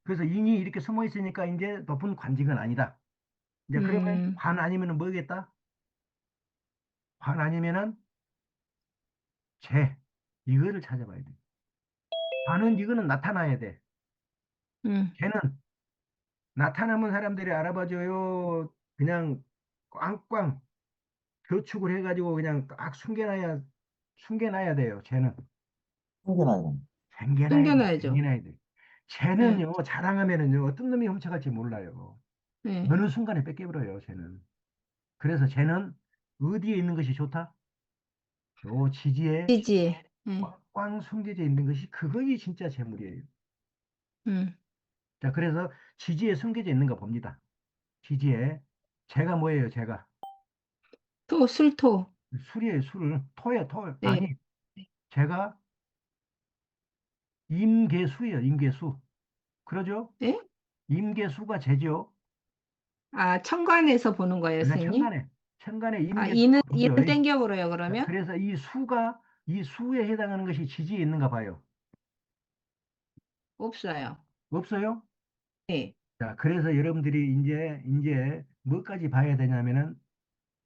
S1: 그래서 인이 이렇게 숨어 있으니까 이제 높은 관직은 아니다. 이제 그러면
S3: 음,
S1: 관 아니면은 뭐겠다? 관 아니면은 재. 이거를 찾아봐야 돼. 관은 이거는 나타나야 돼.
S3: 음.
S1: 재는 나타나면 사람들이 알아봐줘요. 그냥 꽝꽝 교축을 해가지고 그냥 딱 숨겨놔야 돼요. 쟤는
S2: 숨겨놔요.
S1: 생겨나야 돼,
S3: 숨겨놔야죠.
S1: 생겨나야 돼.
S3: 네.
S1: 쟤는요, 자랑하면은요, 어떤 놈이 훔쳐갈지 몰라요.
S3: 네.
S1: 어느 순간에 뺏겨버려요, 쟤는. 그래서 쟤는 어디에 있는 것이 좋다? 요 지지에
S3: 지지에. 네.
S1: 꽝꽝 숨겨져 있는 것이 그것이 진짜 재물이에요.
S3: 음.
S1: 자, 그래서 지지에 숨겨져 있는 거 봅니다. 지지에 재가 뭐예요, 재가?
S3: 토, 술토.
S1: 술이에요, 술. 토예요, 토.
S3: 네.
S1: 아니, 재가 임계수예요, 임계수. 그러죠?
S3: 네?
S1: 임계수가 재죠.
S3: 아, 천간에서 보는 거예요,
S1: 그러니까
S3: 선생님?
S1: 천간에
S3: 아,
S1: 임계수가
S3: 이는
S1: 보죠.
S3: 땡겨버려요,
S1: 자,
S3: 그러면?
S1: 그래서 이 수에 해당하는 것이 지지에 있는가 봐요.
S3: 없어요.
S1: 없어요?
S3: 네.
S1: 자, 그래서 여러분들이 이제 뭐까지 봐야 되냐면은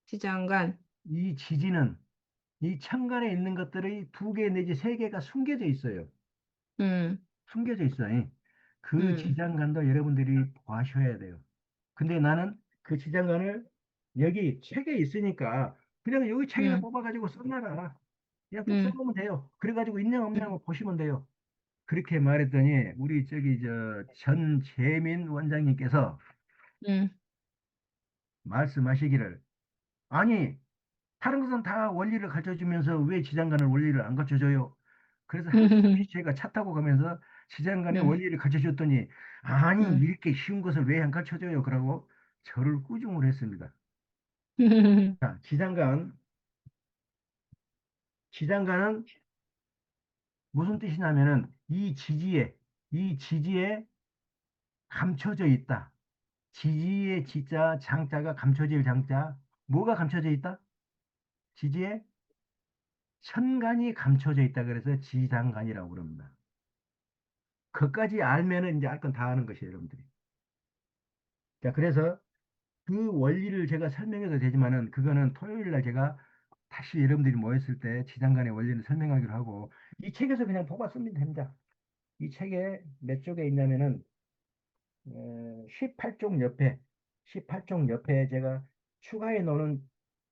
S3: 지장간.
S1: 이 지지는 이 천간에 있는 것들의 두 개 내지 세 개가 숨겨져 있어요.
S3: 음,
S1: 숨겨져 있어요. 그
S3: 음,
S1: 지장간도 여러분들이 보셔야 돼요. 근데 나는 그 지장간을 여기 책에 있으니까 그냥 여기 책에서
S3: 음,
S1: 뽑아가지고 써놔라. 그냥 쭉
S3: 음,
S1: 써보면 돼요. 그래가지고 있냐 없냐
S3: 음,
S1: 보시면 돼요. 그렇게 말했더니 우리 저기 저 전재민 원장님께서
S3: 음.
S1: 말씀하시기를 아니 다른 것은 다 원리를 가르쳐주면서 왜 지장간을 원리를 안 가르쳐줘요? 그래서 할 수 없이 제가 차 타고 가면서 지장간의
S3: 음,
S1: 원리를 가르쳐줬더니 아니
S3: 음.
S1: 이렇게 쉬운 것을 왜 안 가르쳐줘요? 그러고 저를 꾸중을 했습니다. 자, 지장간은 무슨 뜻이냐면은 이 지지에 감춰져 있다. 지지의 지자 장자가 감춰질 장자. 뭐가 감춰져 있다? 지지에 천간이 감춰져 있다. 그래서 지장간이라고 그럽니다. 그것까지 알면은 이제 알 건 다 아는 것이에요, 여러분들이. 자, 그래서 그 원리를 제가 설명해도 되지만은 그거는 토요일 날 제가 다시 여러분들이 모였을 때 지장간의 원리를 설명하기로 하고 이 책에서 그냥 뽑아 쓰면 됩니다. 이 책에 몇 쪽에 있냐면은 18쪽 옆에 18쪽 옆에 제가 추가해 놓은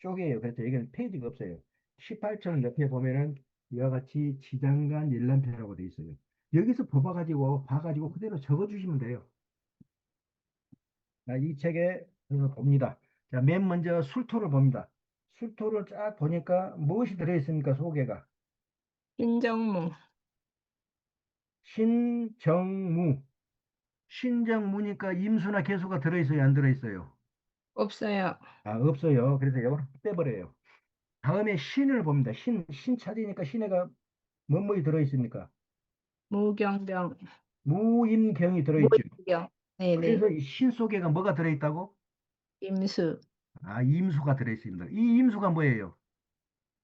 S1: 쪽이에요. 그래서 여기는 페이지가 없어요. 18쪽 옆에 보면은 이와 같이 지장간 일람표라고 돼 있어요. 여기서 봐가지고 그대로 적어주시면 돼요. 자, 이 책에 그래서 봅니다. 자, 맨 먼저 술토를 봅니다. 술토를 쫙 보니까 무엇이 들어있습니까? 소개가.
S3: 신정무.
S1: 신정무. 신정 무니까 임수나 개수가 들어있어요, 안 들어있어요?
S3: 없어요.
S1: 아, 없어요. 그래서 이걸 빼버려요. 다음에 신을 봅니다. 신 찾으니까 신에가 뭐뭐 들어있습니까?
S3: 무경병,
S1: 무임경이 들어있죠.
S3: 무인경. 네네.
S1: 그래서 이 신 속에가 뭐가 들어있다고?
S3: 임수,
S1: 아, 임수가 들어있습니다. 이 임수가 뭐예요?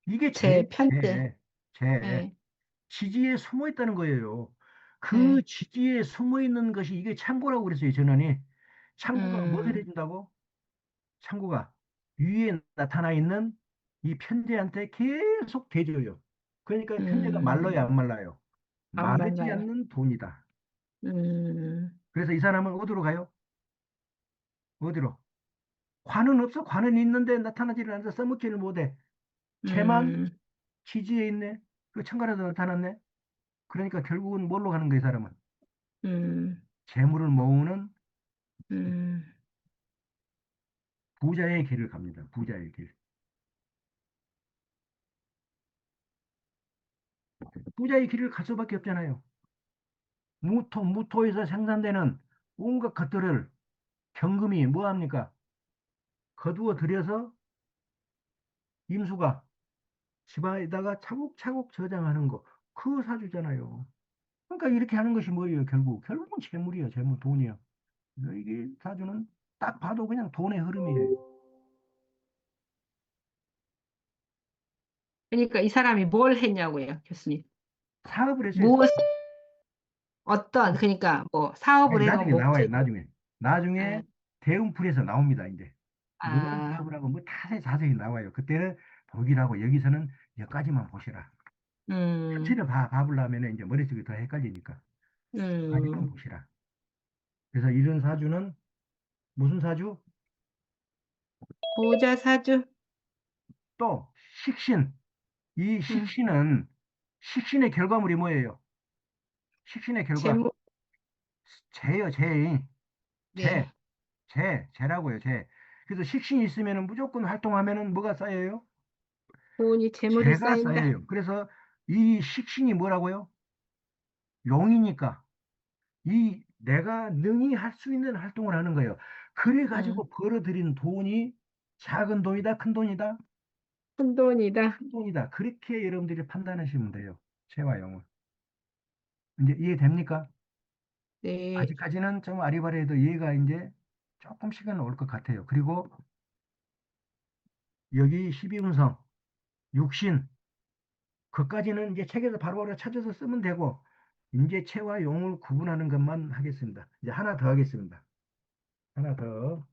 S1: 이게
S3: 제 편제.
S1: 제
S3: 네,
S1: 지지에 숨어 있다는 거예요. 그
S3: 네.
S1: 지지에 숨어 있는 것이 이게 창고라고 그랬어요, 전원이. 창고가 무엇을
S3: 음,
S1: 해준다고? 창고가 위에 나타나 있는 이 편재한테 계속 대줘요. 그러니까 편재가 말라요,
S3: 음,
S1: 안 말라요?
S3: 안
S1: 마르지
S3: 말라요.
S1: 않는 돈이다.
S3: 음,
S1: 그래서 이 사람은 어디로 가요? 어디로? 관은 없어. 관은 있는데 나타나지를 않아서 써먹지를 못해. 재만
S3: 음,
S1: 지지에 있네. 그 천간에도 나타났네. 그러니까 결국은 뭘로 가는 거야, 이 사람은?
S3: 음,
S1: 재물을 모으는
S3: 음.
S1: 부자의 길을 갑니다. 부자의 길. 부자의 길을 갈 수밖에 없잖아요. 무토에서 생산되는 온갖 것들을 경금이 뭐 합니까? 거두어 들여서 임수가 집안에다가 차곡차곡 저장하는 거. 그 사주잖아요. 그러니까 이렇게 하는 것이 뭐예요, 결국? 결국은 재물이에요, 재물, 돈이에요. 그래서 이게 사주는 딱 봐도 그냥 돈의 흐름이에요.
S3: 그러니까 이 사람이 뭘 했냐고요, 교수님.
S1: 사업을 했어요.
S3: 무엇, 어떤, 그러니까 뭐 사업을
S1: 아니,
S3: 해서
S1: 나중에 나와요,
S3: 목적이,
S1: 나중에. 나중에
S3: 아,
S1: 대운풀에서 나옵니다, 이제. 무슨
S3: 아,
S1: 사업을 하고 뭐 자세히 나와요. 그때는 보기라고 여기서는 여기까지만 보시라.
S3: 음,
S1: 전체를 봐보려면 이제 머릿속이 더 헷갈리니까. 여기까지만
S3: 음,
S1: 보시라. 그래서 이런 사주는 무슨 사주?
S3: 부자 사주,
S1: 또 식신. 이
S3: 음,
S1: 식신의 결과물이 뭐예요? 식신의 결과.
S3: 재무,
S1: 재요, 재. 재,
S3: 네,
S1: 재라고요, 재. 그래서 식신이 있으면 무조건 활동하면은 뭐가 쌓여요?
S3: 돈이, 재물이
S1: 재가
S3: 쌓인다.
S1: 쌓여요. 그래서 이 식신이 뭐라고요? 용이니까 이 내가 능히 할 수 있는 활동을 하는 거예요. 그래
S3: 음,
S1: 가지고 벌어들인 돈이 작은 돈이다, 큰 돈이다,
S3: 큰 돈이다.
S1: 큰 돈이다. 그렇게 여러분들이 판단하시면 돼요. 재와 용을. 이제 이해됩니까?
S3: 네,
S1: 아직까지는 좀 아리바리해도 이해가 이제 조금씩은 올 것 같아요. 그리고 여기 12운성, 육신, 그까지는 이제 책에서 바로바로 찾아서 쓰면 되고, 이제 체와 용을 구분하는 것만 하겠습니다. 이제 하나 더 하겠습니다. 하나 더.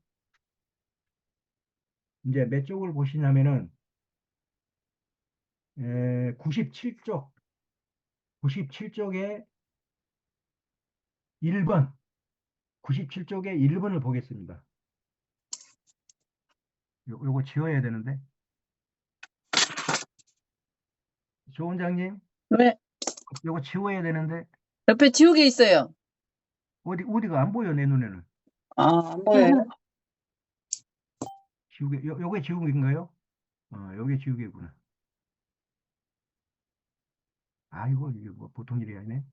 S1: 이제 몇 쪽을 보시냐면은, 97쪽, 97쪽에 1번, 97쪽에 1번을 보겠습니다. 요거 지워야 되는데. 조 원장님,
S4: 왜?
S1: 요거 지워야 되는데,
S4: 옆에 지우개 있어요.
S1: 어디가 안 보여, 내 눈에는.
S4: 아, 안 보여요?
S1: 요게 지우개인가요? 요게 지우개구나. 아이고, 이게 뭐 보통 일이 아니네.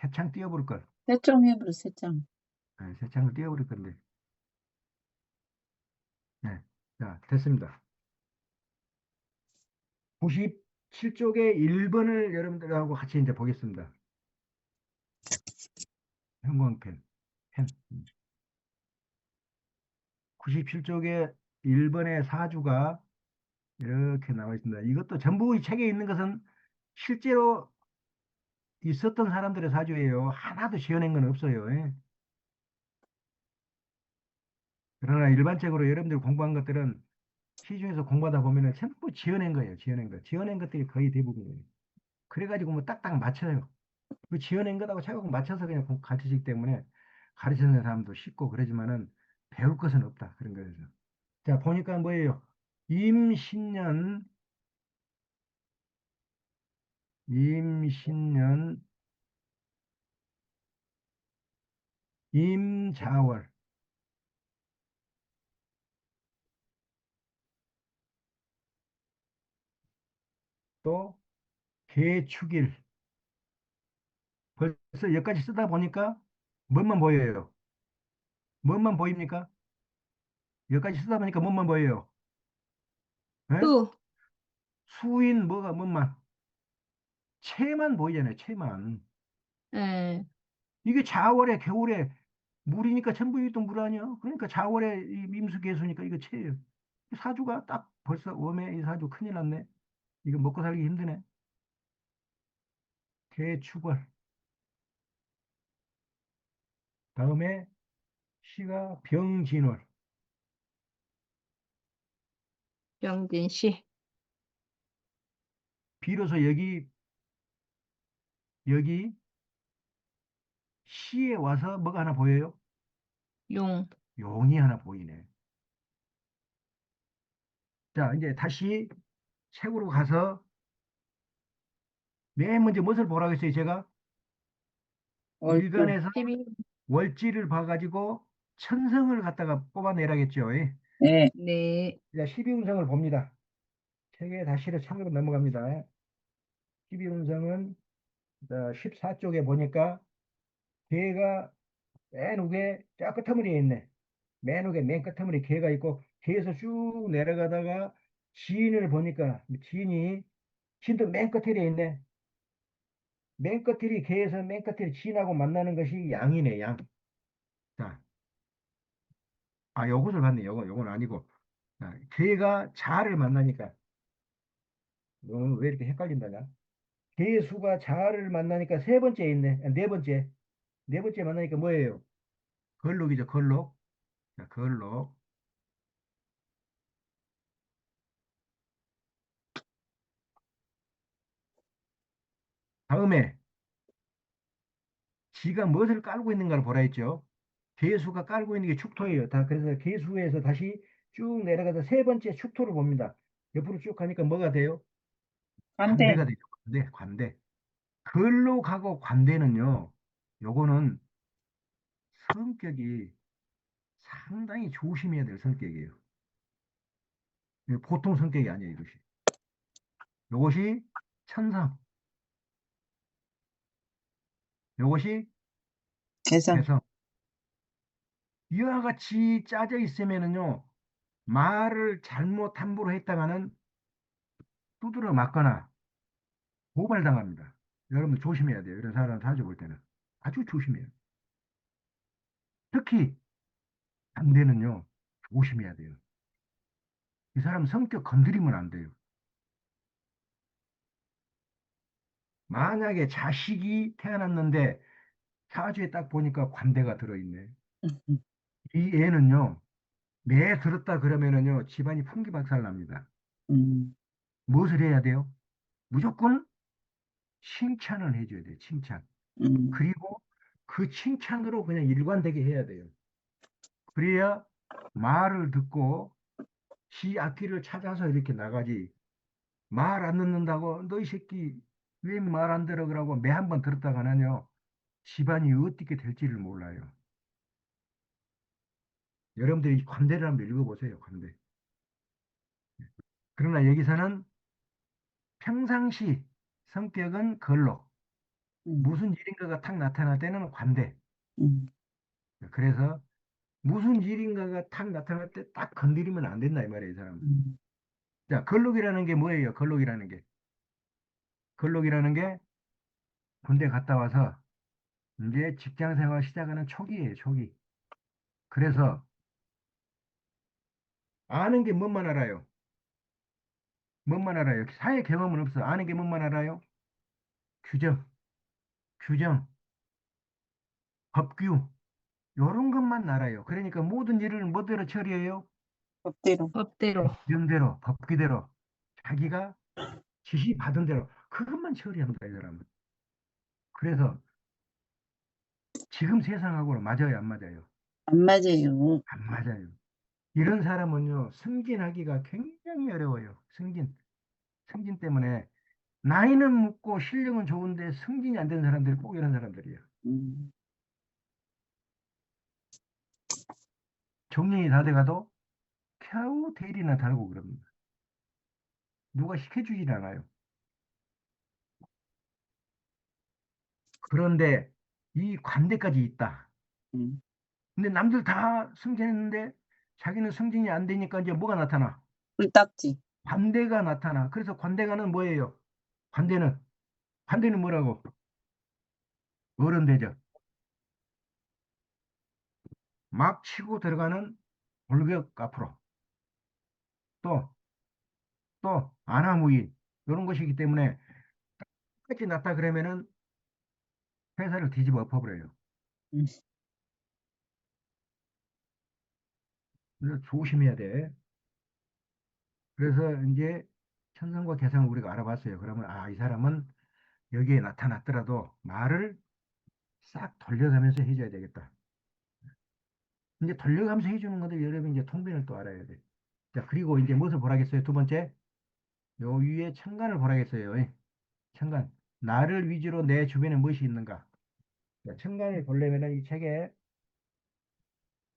S1: 새 창 띄워버릴 걸.
S4: 세장 해버려, 세장.
S1: 새 창을 띄워버릴 건데. 네. 자, 됐습니다. 97쪽에 1번을 여러분들하고 같이 이제 보겠습니다. 형광펜, 펜. 97쪽에 1번의 사주가 이렇게 나와 있습니다. 이것도 전부 이 책에 있는 것은 실제로 있었던 사람들의 사주예요. 하나도 지어낸 건 없어요. 예. 그러나 일반적으로 여러분들이 공부한 것들은 시중에서 공부하다 보면은 전부 지어낸 거예요. 지어낸 거. 지어낸 것들이 거의 대부분이에요. 그래가지고 뭐 딱딱 맞춰요. 그 지어낸 것하고 차곡 맞춰서 그냥 가르치기 때문에 가르치는 사람도 쉽고 그러지만은 배울 것은 없다. 그런 거에서. 자, 보니까 뭐예요? 임신년, 임신년, 임자월. 또 개축일. 벌써 여기까지 쓰다 보니까 뭐만 보여요? 뭐만 보입니까? 여기까지 쓰다 보니까 뭐만 보여요? 예?
S3: 수,
S1: 수인 뭐가 뭐만? 채만 보이잖아요. 채만.
S3: 예,
S1: 이게 자월에 겨울에 물이니까 전부 이도 물 아니야? 그러니까 자월에 이 임수개수니까 이거 채예요. 이 사주가 딱 벌써 웜에 이 사주 큰일 났네. 이거 먹고 살기 힘드네. 개축월. 다음에 시가 병진월.
S3: 병진 씨,
S1: 비로소 여기 시에 와서 뭐가 하나 보여요?
S3: 용,
S1: 용이 하나 보이네. 자, 이제 다시 책으로 가서 맨 먼저 무엇을 보라고 했어요, 제가?
S4: 월도.
S1: 일간에서
S3: 12,
S1: 월지를 봐가지고 천성을 갖다가 뽑아내라겠죠. 예.
S4: 네.
S3: 네,
S1: 자, 12운성을 봅니다. 책에 다시로 책으로 넘어갑니다. 12운성은 14쪽에 보니까 개가 맨 위에 저 끝머리에 있네. 맨 위에 맨 끝머리에 개가 있고 개에서 쭉 내려가다가 지인을 보니까 지인도 맨 끝에 있네. 맨 끝이 개에서 맨 끝에 지인하고 만나는 것이 양이네, 양. 자, 요것을 봤네. 요건 아니고. 자, 개가 자를 만나니까 너는 왜 이렇게 헷갈린다냐? 개수가 자를 만나니까 세 번째 있네. 네 번째. 네 번째 만나니까 뭐예요? 걸록이죠, 걸록. 자, 걸록. 다음에 지가 무엇을 깔고 있는가를 보라 했죠. 개수가 깔고 있는 게 축토예요. 그래서 개수에서 다시 쭉 내려가서 세 번째 축토를 봅니다. 옆으로 쭉 가니까 뭐가 돼요?
S4: 반대.
S1: 관대가 되죠. 관대, 관대. 걸록하고 관대는요, 요거는 성격이 상당히 조심해야 될 성격이에요. 이거 보통 성격이 아니에요, 이것이. 요것이 천상, 요것이
S4: 개성.
S1: 개성. 이와 같이 짜져 있으면은요, 말을 잘못 함부로 했다가는 두드러 맞거나 고발당합니다. 여러분 조심해야 돼요. 이런 사람 자주 볼 때는. 아주 조심해요. 특히 반대는요, 조심해야 돼요. 이 사람 성격 건드리면 안 돼요. 만약에 자식이 태어났는데 사주에 딱 보니까 관대가 들어있네.
S4: 음,
S1: 이 애는요, 매 들었다 그러면은요, 집안이 풍기박살 납니다.
S4: 음,
S1: 무엇을 해야 돼요? 무조건 칭찬을 해줘야 돼요, 칭찬.
S4: 음,
S1: 그리고 그 칭찬으로 그냥 일관되게 해야 돼요. 그래야 말을 듣고 지 앞길을 찾아서 이렇게 나가지. 말 안 듣는다고, 너 이 새끼 왜 말 안 들어? 그러고 매 한 번 들었다가는요, 집안이 어떻게 될지를 몰라요. 여러분들이 이 관대를 한번 읽어보세요, 관대. 그러나 여기서는 평상시 성격은 걸로,
S4: 음,
S1: 무슨 일인가가 탁 나타날 때는 관대.
S4: 음,
S1: 그래서 무슨 일인가가 탁 나타날 때 딱 건드리면 안 된다, 이 말이에요, 이 사람은.
S4: 음.
S1: 자, 걸록이라는 게 뭐예요, 걸록이라는 게? 걸록이라는 게 군대 갔다 와서 이제 직장 생활 시작하는 초기예요, 초기. 그래서 아는 게 뭔만 알아요? 뭔만 알아요? 사회 경험은 없어. 아는 게 뭔만 알아요? 규정, 규정, 법규, 요런 것만 알아요. 그러니까 모든 일을 뭐대로 처리해요?
S4: 법대로.
S3: 법대로.
S1: 규정대로, 법규대로. 자기가 지시 받은 대로 그것만 처리합니다, 이 사람은. 그래서 지금 세상하고는 맞아요, 안 맞아요?
S4: 안 맞아요.
S1: 안 맞아요. 이런 사람은요, 승진하기가 굉장히 어려워요. 승진 때문에 나이는 묻고 실력은 좋은데 승진이 안 되는 사람들이 꼭 이런 사람들이에요.
S4: 음,
S1: 정년이 다 돼가도 겨우 대리나 달고 그럽니다. 누가 시켜주질 않아요. 그런데 이 관대까지 있다.
S4: 음.
S1: 근데 남들 다 승진했는데 자기는 승진이 안 되니까 이제 뭐가 나타나?
S4: 꿀딱지.
S1: 관대가 나타나. 그래서 관대가는 뭐예요? 관대는 뭐라고? 어른대죠. 막 치고 들어가는 골격 앞으로. 또, 또, 안하무인. 이런 것이기 때문에 똑같이 났다 그러면은 회사를 뒤집어 엎어버려요.
S4: 음.
S1: 그래서 조심해야 돼. 그래서 이제 천성과 개성을 우리가 알아봤어요. 그러면, 아, 이 사람은 여기에 나타났더라도 말을 싹 돌려가면서 해줘야 되겠다. 이제 돌려가면서 해주는 건데 여러분 이제 통변을 또 알아야 돼. 자, 그리고 이제 무엇을 보라겠어요? 두 번째, 요 위에 천간을 보라겠어요. 예. 천간. 나를 위주로 내 주변에 무엇이 있는가? 자, 천간을 보려면은 이 책에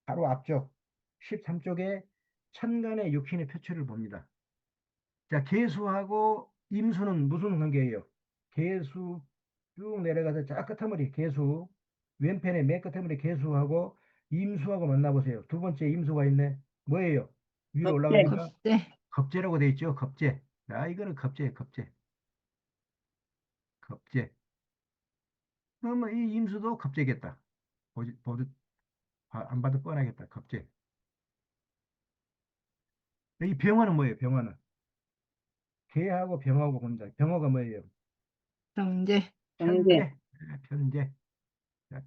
S1: 바로 앞쪽 13쪽에 천간의 육신의 표출을 봅니다. 자, 계수하고 임수는 무슨 관계예요? 계수 쭉 내려가서 저 끝머리 계수, 왼편의 맨 끝머리 계수하고 임수하고 만나보세요. 두 번째 임수가 있네. 뭐예요? 위로
S4: 어때?
S1: 올라가니까
S3: 네.
S1: 겁재라고 돼 있죠. 겁재. 아, 이거는 겁재예요. 겁재. 겁재. 그러면 이 임수도 겁재겠다. 안 봐도 뻔하겠다. 겁재. 이 병화는 뭐예요? 병화는 개하고 병하고 봅니다. 병화가 뭐예요?
S3: 정제.
S4: 정제.
S1: 편재. 아, 편재. 자,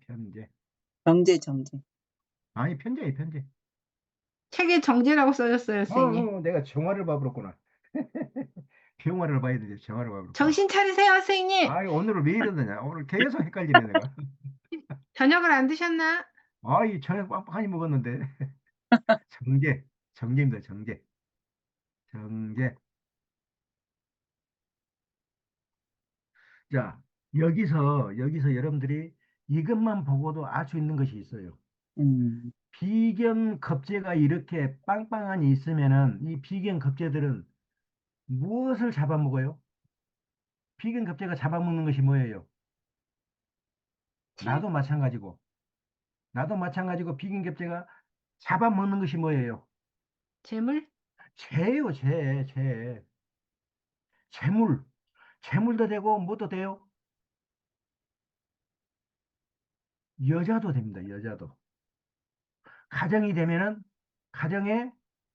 S1: 편재.
S4: 정제.
S1: 아니, 편재예요. 편재.
S3: 책에 정제라고 써졌어요, 선생님.
S1: 내가 정화를 봐버렸구나. 병화를 봐야 되지. 정화를 봐버렸구나.
S3: 정신 차리세요, 선생님.
S1: 아, 오늘은 왜 이러느냐. 오늘 계속 헷갈리네, 내가.
S3: 저녁을 안 드셨나?
S1: 이 저녁 빡빡하니 먹었는데. 정제. 정제입니다. 정제. 정제. 자, 여기서 여러분들이 이것만 보고도 알 수 있는 것이 있어요.
S4: 음.
S1: 비견 겁재가 이렇게 빵빵하니 있으면은 이 비견 겁재들은 무엇을 잡아먹어요? 비견 겁재가 잡아먹는 것이 뭐예요?
S3: 책,
S1: 나도 마찬가지고. 나도 마찬가지고 비긴 겹제가 잡아먹는 것이 뭐예요?
S3: 재물,
S1: 재요, 재. 재물. 재물도 되고, 뭐도 돼요? 여자도 됩니다, 여자도. 가정이 되면은, 가정의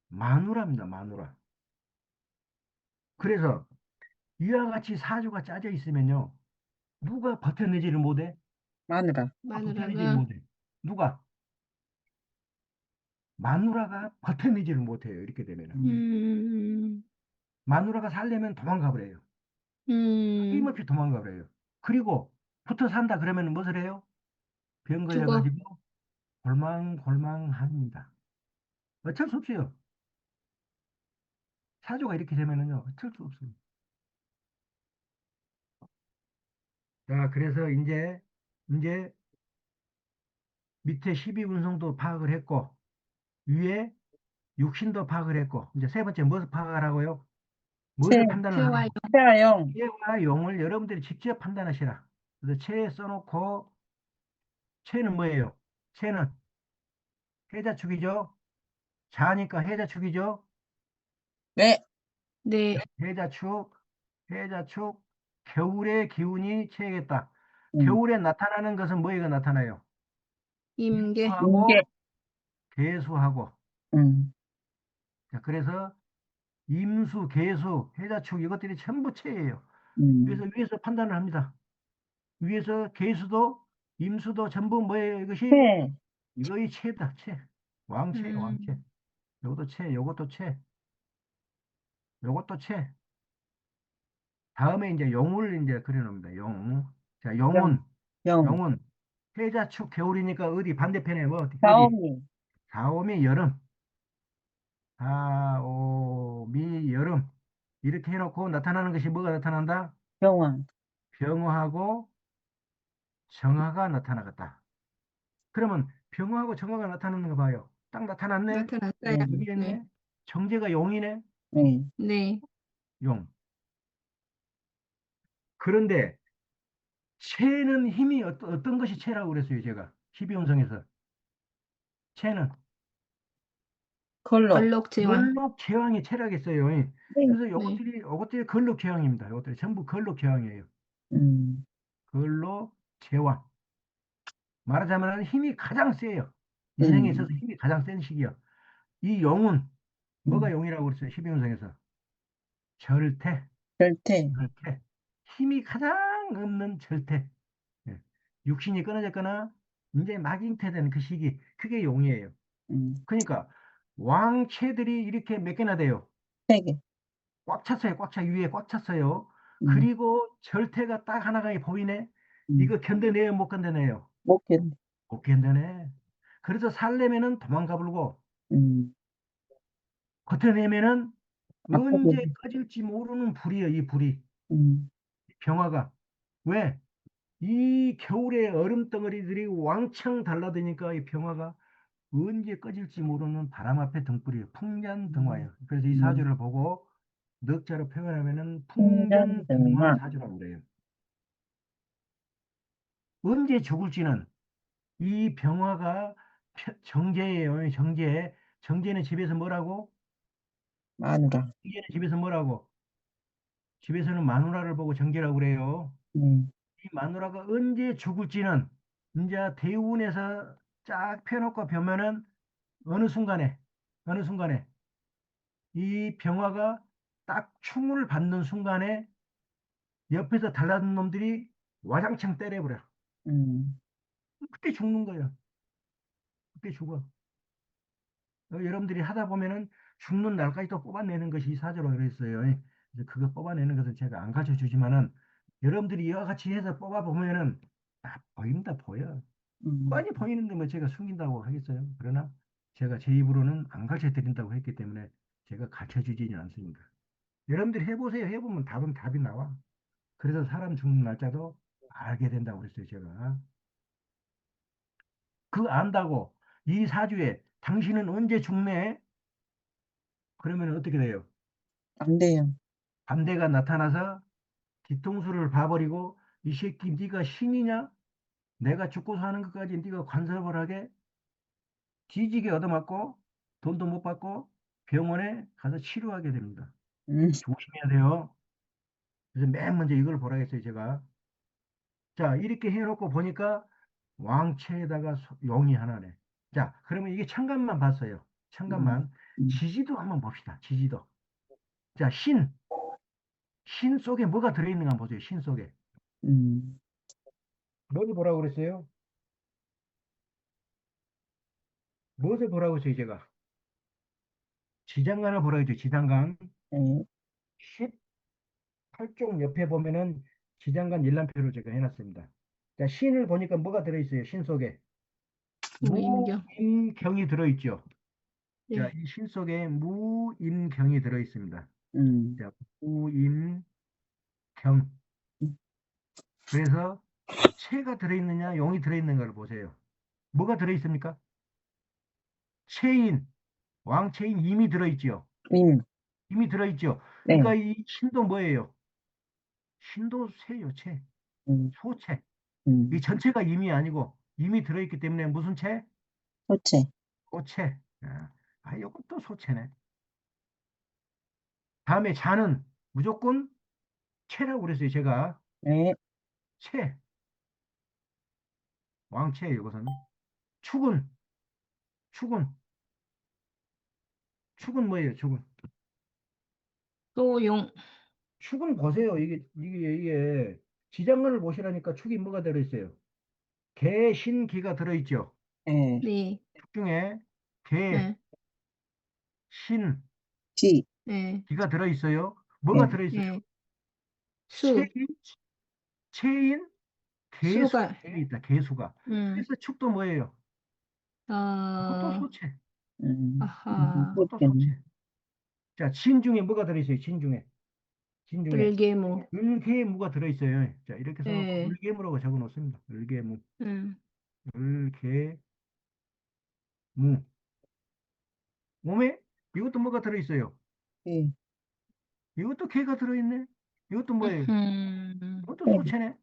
S1: 마누라입니다, 마누라. 그래서, 이와 같이 사주가 짜져 있으면요, 누가 버텨내지를 못해?
S4: 마누라.
S1: 누가 버텨내지를
S3: 마누라가,
S1: 못해? 누가? 마누라가 버텨내지를 못해요, 이렇게 되면은.
S4: 음.
S1: 마누라가 살려면 도망가 버려요.
S3: 음,
S1: 끊임없이 도망가 버려요. 그리고, 붙어 산다 그러면 무엇을 해요? 병
S3: 죽어.
S1: 걸려가지고 골망골망합니다. 어쩔 수 없어요. 사주가 이렇게 되면은요, 어쩔 수 없어요. 자, 그래서 이제 밑에 12운성도 파악을 했고, 위에 육신도 파악을 했고, 이제 세 번째 무엇을 파악하라고요?
S4: 채.
S1: 무엇을 판단을
S3: 태와요.
S1: 하라고?
S4: 채아용.
S1: 체와 용을 여러분들이 직접 판단하시라. 그래서 체에 써놓고, 체는 뭐예요? 체는 해자축이죠? 자니까 해자축이죠?
S4: 네.
S3: 네,
S1: 해자축, 해자축, 겨울의 기운이 채겠다.
S4: 음.
S1: 겨울에 나타나는 것은 뭐가 나타나요?
S3: 임계,
S4: 임계.
S1: 임수하고 개수하고.
S4: 음.
S1: 자, 그래서 임수, 개수, 해자축 이것들이 전부 채예요. 그래서
S4: 음.
S1: 위에서 판단을 합니다. 위에서 개수도 임수도 전부 뭐예요? 이것이
S4: 채.
S1: 이거의 채다. 채. 왕채, 왕채.
S3: 음,
S1: 요것도 채, 요것도 채, 요것도 채. 다음에 이제 용을 이제 그려놓습니다. 용. 자,
S4: 영. 영.
S1: 용은 해자축 겨울이니까 어디 반대편에 뭐 어디
S4: 다오미.
S1: 사오미 여름, 사오미 여름 이렇게 해놓고 나타나는 것이 뭐가 나타난다?
S4: 병왕.
S1: 병화하고 정화가 나타나겠다. 그러면 병화하고 정화가 나타나는 거 봐요. 딱 나타났네.
S3: 나타났어요.
S4: 네.
S1: 여기
S3: 네,
S1: 있네. 정제가 용이네.
S4: 네.
S3: 네,
S1: 용. 그런데 체는 힘이 어떤 것이 체라고 그랬어요, 제가. 12운성에서. 체는
S4: 걸록.
S3: 걸록제왕.
S1: 걸록제왕의 체라고 했어요.
S4: 네.
S1: 그래서
S3: 네.
S1: 요것들이 걸록제왕입니다. 요것들이 전부 걸록제왕이에요.
S4: 음,
S1: 걸록제왕. 말하자면 힘이 가장 세요.
S4: 음,
S1: 인생에 있어서 힘이 가장 센 시기야. 이 영은 뭐가
S4: 음.
S1: 용이라고 그랬어요? 12운성에서. 절태,
S4: 절대.
S1: 절태. 힘이 가장 없는 절태. 예. 육신이 끊어졌거나 이제 막 잉태된 그 시기. 그게 용이에요.
S4: 음,
S1: 그러니까 왕체들이 이렇게 몇 개나 돼요?
S4: 세 개.
S1: 꽉 찼어요. 꽉 차. 위에 꽉 찼어요.
S4: 음,
S1: 그리고 절태가 딱 하나가 보이네.
S4: 음.
S1: 이거 견뎌내요? 못 견뎌내요?
S4: 못 견뎌.
S1: 못 견뎌내. 그래서 살려면은 도망가 불고
S4: 음,
S1: 버텨내면은
S4: 아프고.
S1: 언제 꺼질지 모르는 불이에요. 이 불이.
S4: 음,
S1: 병화가. 왜? 이 겨울에 얼음 덩어리들이 왕창 달라드니까 이 병화가 언제 꺼질지 모르는 바람 앞에 등불이에요. 풍년등화예요. 그래서 이
S4: 음.
S1: 사주를 보고 넉자로 표현하면은 풍년등화
S4: 풍년등화.
S1: 사주라고 그래요. 언제 죽을지는 이 병화가 정제예요. 정제. 정제는 집에서 뭐라고?
S4: 마누라.
S1: 정제는 집에서 뭐라고? 집에서는 마누라를 보고 정제라고 그래요.
S4: 음,
S1: 이 마누라가 언제 죽을지는 이제 대운에서 쫙 펴놓고 보면은 어느 순간에 어느 순간에 이 병화가 딱 충을 받는 순간에 옆에서 달라든 놈들이 와장창 때려버려.
S4: 음,
S1: 그때 죽는 거예요. 그때 죽어. 여러분들이 하다 보면은 죽는 날까지 또 뽑아내는 것이 이 사주로 그랬어요. 그래서 그거 뽑아내는 것은 제가 안 가르쳐 주지만은 여러분들이 이와 같이 해서 뽑아 보면은 다 보인다 보여.
S4: 음,
S1: 뻔히 보이는데 뭐 제가 숨긴다고 하겠어요. 그러나 제가 제 입으로는 안 가르쳐 드린다고 했기 때문에 제가 가르쳐 주지는 않습니다. 여러분들이 해보세요. 해보면 답은 답이 나와. 그래서 사람 죽는 날짜도 알게 된다고 그랬어요. 제가. 그 안다고 이 사주에 당신은 언제 죽네? 그러면 어떻게 돼요?
S4: 안 돼요.
S1: 반대가 나타나서 뒤통수를 봐버리고 이 새끼 네가 신이냐? 내가 죽고 사는 것까지 네가 간섭을 하게 뒤지게 얻어맞고 돈도 못 받고 병원에 가서 치료하게 됩니다.
S4: 음,
S1: 조심해야 돼요. 그래서 맨 먼저 이걸 보라겠어요, 제가. 자, 이렇게 해놓고 보니까 왕체에다가 용이 하나네. 자, 그러면 이게 천간만 봤어요.
S4: 음,
S1: 천간만.
S4: 음,
S1: 지지도 한번 봅시다. 지지도. 자, 신. 신 속에 뭐가 들어있는가 한번 보세요. 신 속에.
S4: 음.
S1: 뭐를 보라고 그랬어요? 무엇을 보라고 했어요, 제가? 지장간을 보라고 했죠. 지장간.
S4: 네.
S1: 18쪽 옆에 보면은 지장간 일람표를 제가 해놨습니다. 자, 신을 보니까 뭐가 들어있어요? 신 속에.
S3: 무임경.
S1: 무임경이 들어있죠. 자,
S3: 네.
S1: 이 신 속에 무임경이 들어있습니다.
S4: 음,
S1: 자, 무임경. 그래서 체가 들어있느냐, 용이 들어있는가를 보세요. 뭐가 들어있습니까? 체인, 왕체인 임이 들어있죠.
S4: 임.
S1: 임이 들어있죠.
S4: 네.
S1: 그러니까 이 신도 뭐예요? 신도 새요, 체.
S4: 음,
S1: 소체. 이
S4: 음.
S1: 전체가 임이 아니고 임이 들어있기 때문에 무슨 체?
S4: 소체.
S1: 소체. 이것도 소체네. 다음에 자는 무조건 체라고 그랬어요, 제가.
S4: 네.
S1: 체. 왕체예요, 이것은. 축은, 축은, 축은 뭐예요, 축은?
S3: 소용.
S1: 축은 보세요. 이게 지장간을 보시라니까 축이 뭐가 들어있어요? 개, 신, 기가 들어있죠.
S4: 네.
S3: 네.
S1: 축 중에 개,
S3: 네.
S1: 신,
S4: 지.
S3: 네.
S1: 기가 들어있어요. 뭐가
S4: 네.
S1: 들어있어요?
S3: 네. 수.
S1: 체인, 체인, 개수가
S3: 수가.
S1: 들어있다. 개수가.
S3: 음.
S1: 그래서 축도 뭐예요? 그것도
S3: 어.
S1: 소체.
S3: 아하.
S1: 그것도
S4: 소체.
S1: 소체. 자, 진 중에 뭐가 들어있어요? 진 중에. 진 중에.
S3: 을개무.
S1: 을개무가 들어있어요. 자, 이렇게 써놓고
S3: 네.
S1: 을개무라고 적어 놓습니다. 을개무.
S3: 음.
S1: 을개무. 몸에 이것도 뭐가 들어있어요?
S4: 예.
S1: 이것도 개가 들어있네. 이것도 뭐예요? 이것도
S4: 네.
S1: 소체네.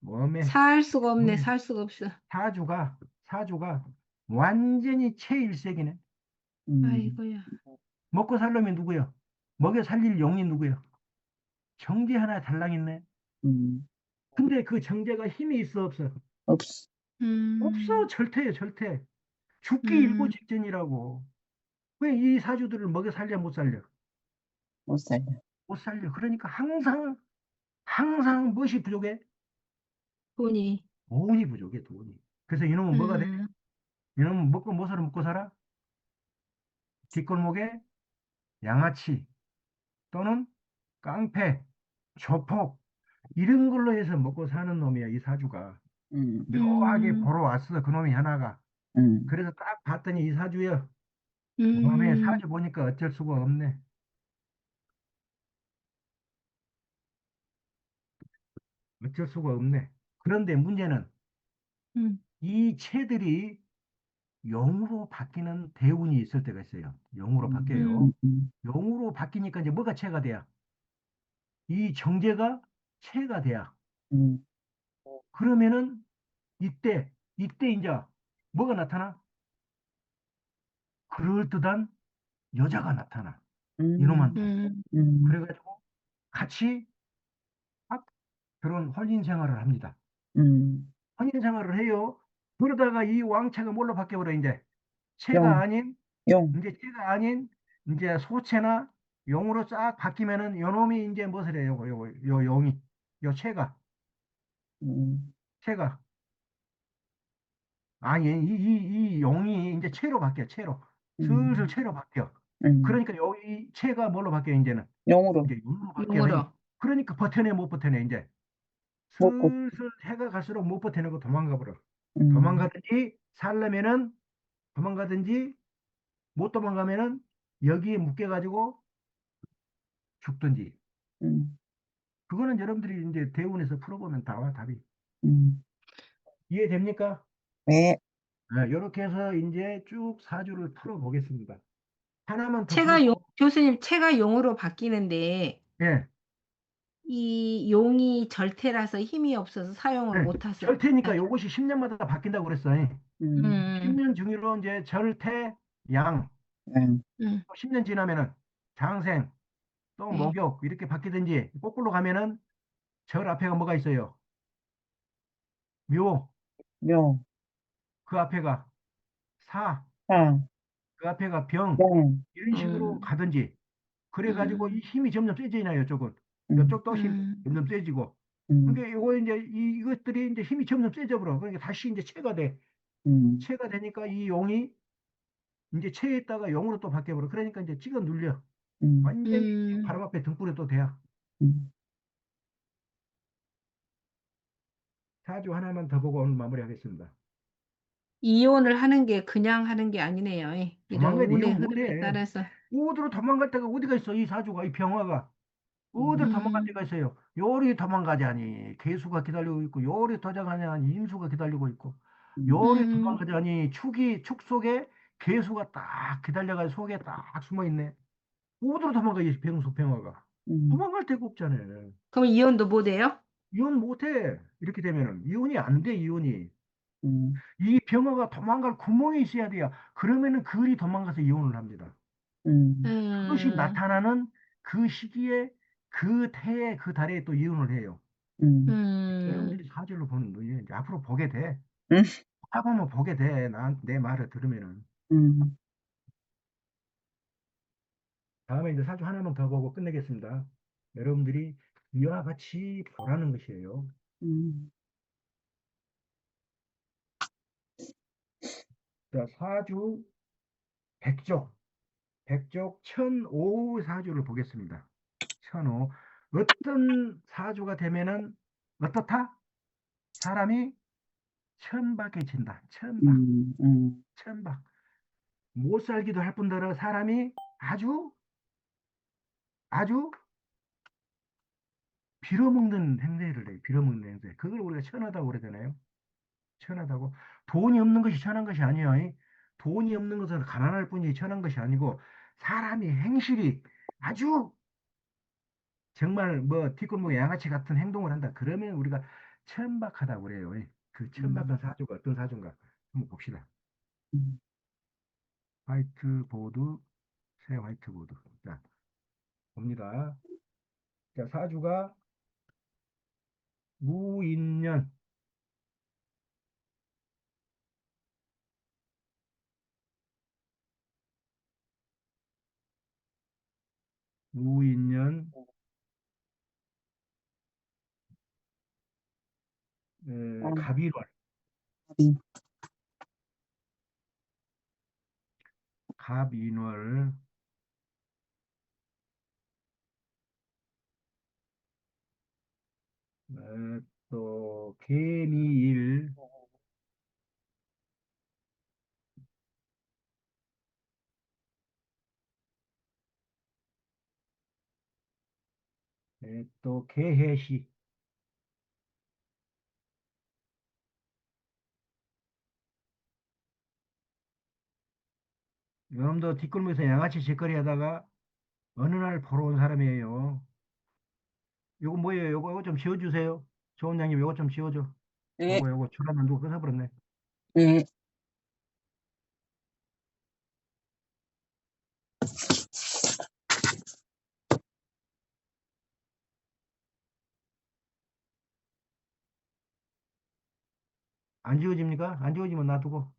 S1: 몸에
S3: 살 수가 없네.
S1: 몸에
S3: 살 수가 없어.
S1: 사주가 완전히 체일색이네.
S4: 음,
S3: 아이고야.
S1: 먹고 살려면 누구요? 먹여 살릴 용이 누구요? 정제 하나 달랑있네.
S4: 음,
S1: 근데 그 정제가 힘이 있어 없어?
S4: 없어.
S1: 없어.
S3: 음,
S1: 절대요, 절대. 죽기 일보
S3: 음,
S1: 직전이라고. 왜 이 사주들을 먹여 살려 못 살려?
S4: 못 살려.
S1: 못 살려. 그러니까 항상 무엇이 부족해?
S3: 돈이.
S1: 돈이 부족해, 돈이. 그래서 이놈은 뭐가 돼?
S3: 음,
S1: 이놈은 먹고 뭐으로 먹고 살아? 뒷골목에 양아치 또는 깡패, 조폭 이런 걸로 해서 먹고 사는 놈이야, 이 사주가.
S4: 음,
S1: 묘하게
S3: 음,
S1: 보러 왔어, 그놈이 하나가.
S4: 음,
S1: 그래서 딱 봤더니 이 사주야. 그놈의
S3: 음,
S1: 사주 보니까 어쩔 수가 없네. 어쩔 수가 없네. 그런데 문제는
S3: 음,
S1: 이 채들이 용으로 바뀌는 대운이 있을 때가 있어요. 용으로 바뀌어요. 용으로 바뀌니까 이제 뭐가 채가 돼야? 이 정제가 채가 돼야.
S4: 음,
S1: 그러면은 이때 이제 뭐가 나타나? 그럴듯한 여자가 나타나.
S4: 음,
S1: 이놈한테.
S3: 음,
S4: 음,
S1: 그래가지고 같이 딱 결혼 혼인 생활을 합니다.
S4: 음,
S1: 혼인 생활을 해요. 그러다가 이 왕채가 뭘로 바뀌어버려, 이제. 채가
S4: 용,
S1: 아닌,
S4: 용,
S1: 이제 채가 아닌, 이제 소채나 용으로 싹 바뀌면은 요 놈이 이제 무엇을 해요? 요 용이. 요
S4: 음,
S1: 채가. 이 용이 이제 채로 바뀌어, 채로. 슬슬
S4: 음,
S1: 채로 바뀌어.
S4: 음,
S1: 그러니까 여기 채가 뭘로 바뀌어, 이제는.
S4: 용으로
S1: 이제 용으로 바뀌어.
S3: 용으로.
S1: 그러니까 버텨내, 못 버텨내, 이제.
S4: 먹고,
S1: 슬슬 해가 갈수록 못 버텨내고 도망가 버려.
S4: 음,
S1: 도망가든지 살려면은 도망가든지 못 도망가면은 여기에 묶여가지고 죽든지.
S4: 음,
S1: 그거는 여러분들이 이제 대운에서 풀어보면 다와 답이.
S4: 음.
S1: 이해됩니까?
S4: 네,
S1: 네, 이렇게 해서 이제 쭉 사주를 풀어보겠습니다. 하나만 더
S3: 채가
S1: 풀어보고.
S3: 교수님, 채가 용으로 바뀌는데,
S1: 예,
S3: 이 용이 절태라서 힘이 없어서 사용을
S1: 네.
S3: 못 하세요.
S1: 절대니까 요것이 10년마다 바뀐다고 그랬어요.
S4: 음,
S1: 10년 중으로 이제 절태, 양,
S4: 음,
S1: 10년 지나면은 장생, 또
S3: 네.
S1: 목욕 이렇게 바뀌든지 거꾸로 가면은 절 앞에가 뭐가 있어요? 묘,
S4: 용,
S1: 그 앞에가 사,
S4: 사,
S1: 그 앞에가 병
S4: 용,
S1: 이런 식으로
S3: 음,
S1: 가든지 그래가지고 이
S3: 음,
S1: 힘이 점점 세지나요, 이쪽은.
S4: 음,
S1: 이쪽도 힘이
S3: 음,
S1: 점점 세지고.
S4: 음,
S1: 그러니까 이거 이제 이것들이 이제 힘이 점점 세져 버려. 그러니까 다시 이제 체가 돼.
S4: 음,
S1: 체가 되니까 이 용이 이제 체에 있다가 용으로 또 바뀌어 버려. 그러니까 이제 찍어 눌려.
S4: 음,
S1: 완전히
S3: 음.
S1: 바로 앞에 등불에 또 돼야.
S4: 음.
S1: 사주 하나만 더 보고 오늘 마무리하겠습니다.
S3: 이혼을 하는 게 그냥 하는 게 아니네요. 이런
S1: 도망가야 돼.
S3: 운의
S1: 이러면
S3: 흐름에
S1: 못해.
S3: 따라서.
S1: 어디로 도망갈 데가 어디가 있어, 이 사주가, 이 병화가. 어디로
S4: 음,
S1: 도망갈
S3: 음,
S1: 데가 있어요. 요리 도망가자니 개수가 기다리고 있고, 요리 도망가자니 인수가 기다리고 있고,
S4: 음,
S1: 요리
S3: 음,
S1: 도망가자니 축 속에 개수가 딱 기다려가지고 속에 딱 숨어 있네. 어디로 도망가, 이 병화가.
S4: 음,
S1: 도망갈 데가 없잖아요.
S3: 그럼 이혼도 못 해요?
S1: 이혼 못해. 이렇게 되면은 이혼이 안 돼, 이혼이.
S4: 음,
S1: 이 병화가 도망갈 구멍이 있어야 돼요. 그러면은 그리 도망가서 이혼을 합니다.
S4: 음,
S1: 그것이
S3: 음,
S1: 나타나는 그 시기에 그 태에 그 달에 또 이혼을 해요.
S4: 음,
S3: 음.
S1: 여러분들이 사주를 보는 눈이 이제 앞으로 보게 돼.
S4: 음,
S1: 하보면 보게 돼. 내 말을 들으면은.
S4: 음,
S1: 다음에 이제 사주 하나만 더 보고 끝내겠습니다. 여러분들이 이와 같이 보라는 것이에요.
S4: 음,
S1: 자, 사주 백족, 백족 천오 사주를 보겠습니다. 천오. 어떤 사주가 되면은 어떻다? 사람이 천박해진다. 천박,
S4: 음,
S1: 천박. 못 살기도 할 뿐더러 사람이 아주 아주 빌어먹는 행세를 해요. 빌어먹는 행세. 그걸 우리가 천하다고 그러잖아요. 천하다고. 돈이 없는 것이 천한 것이 아니에요. 돈이 없는 것은 가난할 뿐이지 천한 것이 아니고 사람이 행실이 아주 정말 뭐 뒷골목 양아치 같은 행동을 한다. 그러면 우리가 천박하다고 그래요. 그
S4: 음,
S1: 천박한 사주가 어떤 사주인가 한번 봅시다.
S4: 음.
S1: 화이트보드, 새 화이트보드. 자, 봅니다. 자, 사주가 무인년, 무인년,
S4: 아,
S1: 갑일월,
S4: 이,
S1: 갑인월, 또 개미일, 또 개해시. 여러분도 뒷골목에서 양아치 짓거리 하다가 어느 날 보러 온 사람이에요. 요거 뭐예요? 요거 좀 지워주세요. 조 원장님 요거 좀 지워줘.
S4: 네,
S1: 요거 줄하면 누구 끊어버렸네.
S4: 네.
S1: 안 지워집니까? 안 지워지면 놔두고.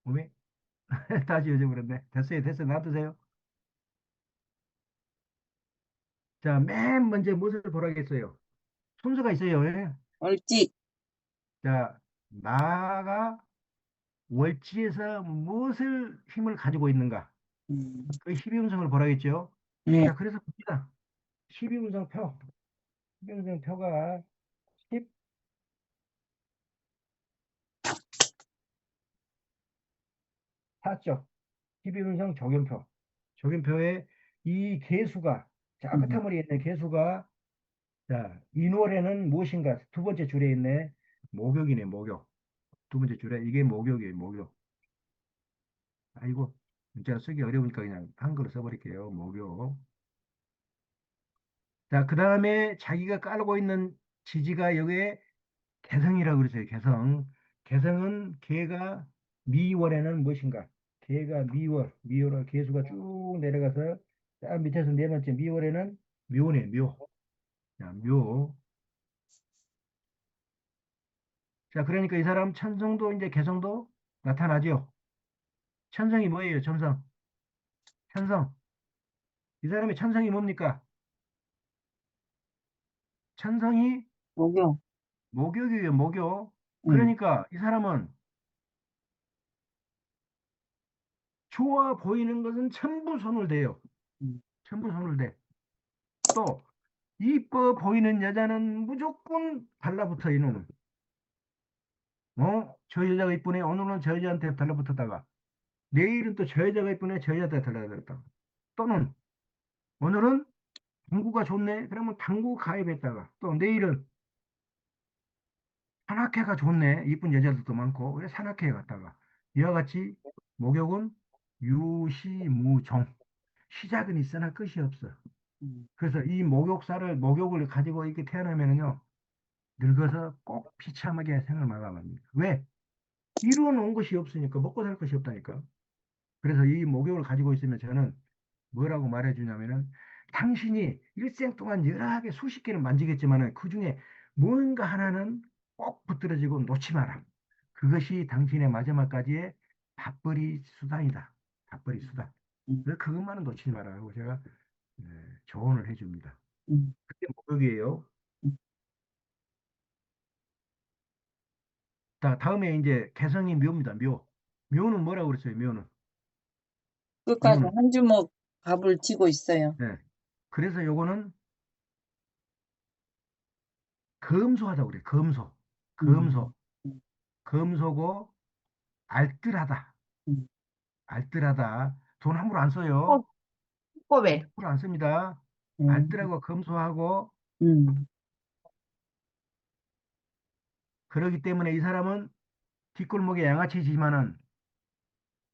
S1: 왜? 다 지워져 버렸네. 됐어요, 됐어요. 놔두세요. 자, 맨 먼저 무엇을 보라겠어요? 순서가 있어요. 예?
S4: 옳지.
S1: 자, 나가 월지에서 무엇을 힘을 가지고 있는가?
S4: 음.
S1: 그 12운성을 보라겠죠?
S4: 네,
S1: 자, 그래서 봅니다. 12운성 표. 12운성 표가 10, 죠 12운성 조견표. 조견표에 이 개수가, 자,
S4: 음.
S1: 끝머리에 있는 개수가, 자, 인월에는 무엇인가? 두 번째 줄에 있네. 목욕이네, 목욕. 두 번째 줄에 이게 목욕이에요, 목욕. 아이고, 문자 쓰기 어려우니까 그냥 한글로 써버릴게요. 목욕. 자, 그 다음에 자기가 깔고 있는 지지가 여기에 개성이라고 그랬어요. 개성. 개성은 개가 미월에는 무엇인가? 개가 미월 개수가 쭉 내려가서 딱 밑에서 네 번째 미월에는 묘네, 묘. 자, 묘. 자, 그러니까 이 사람 천성도 이제 개성도 나타나죠. 천성이 뭐예요? 천성. 천성. 이 사람의 천성이 뭡니까? 천성이
S4: 목욕.
S1: 목욕이에요, 목욕.
S4: 음.
S1: 그러니까 이 사람은 좋아 보이는 것은 전부 손을 대요.
S4: 음.
S1: 전부 손을 대. 또 이뻐 보이는 여자는 무조건 달라붙어 이놈은. 저 여자가 이쁘네. 오늘은 저 여자한테 달라붙었다가 내일은 또 저 여자가 이쁘네. 저 여자한테 달라붙었다가 또는 오늘은 당구가 좋네. 그러면 당구 가입했다가 또 내일은 산악회가 좋네. 이쁜 여자들도 많고 왜 산악회에 갔다가 이와 같이 목욕은 유시무종. 시작은 있으나 끝이 없어.
S4: 음.
S1: 그래서 이 목욕을 가지고 이렇게 태어나면은요, 늙어서 꼭 비참하게 생을 마감합니다. 왜? 이루어 놓은 것이 없으니까, 먹고 살 것이 없다니까. 그래서 이 목욕을 가지고 있으면 저는 뭐라고 말해주냐면은, 당신이 일생 동안 여러 하게 수십 개를 만지겠지만은, 그 중에 뭔가 하나는 꼭 붙들어지고 놓지 마라. 그것이 당신의 마지막까지의 밥벌이 수단이다. 밥벌이 수단.
S4: 음.
S1: 그래서 그것만은 놓치지 말라고 제가 조언을 해줍니다.
S4: 음.
S1: 그게 목욕이에요.
S4: 음.
S1: 자, 다음에 이제 개성이 묘입니다. 묘. 묘는 뭐라고 그랬어요? 묘는.
S4: 끝까지
S1: 묘는.
S4: 한 주먹 밥을 쥐고 있어요.
S1: 네. 그래서 요거는 검소하다고 그래. 검소. 검소.
S4: 음. 음.
S1: 검소고 알뜰하다.
S4: 음.
S1: 알뜰하다. 돈 함부로 안
S3: 어,
S1: 써요.
S3: 꼬배.
S1: 함부로 안 씁니다.
S4: 음.
S1: 알뜰하고 검소하고
S4: 음.
S1: 그러기 때문에 이 사람은 뒷골목에 양아치지만은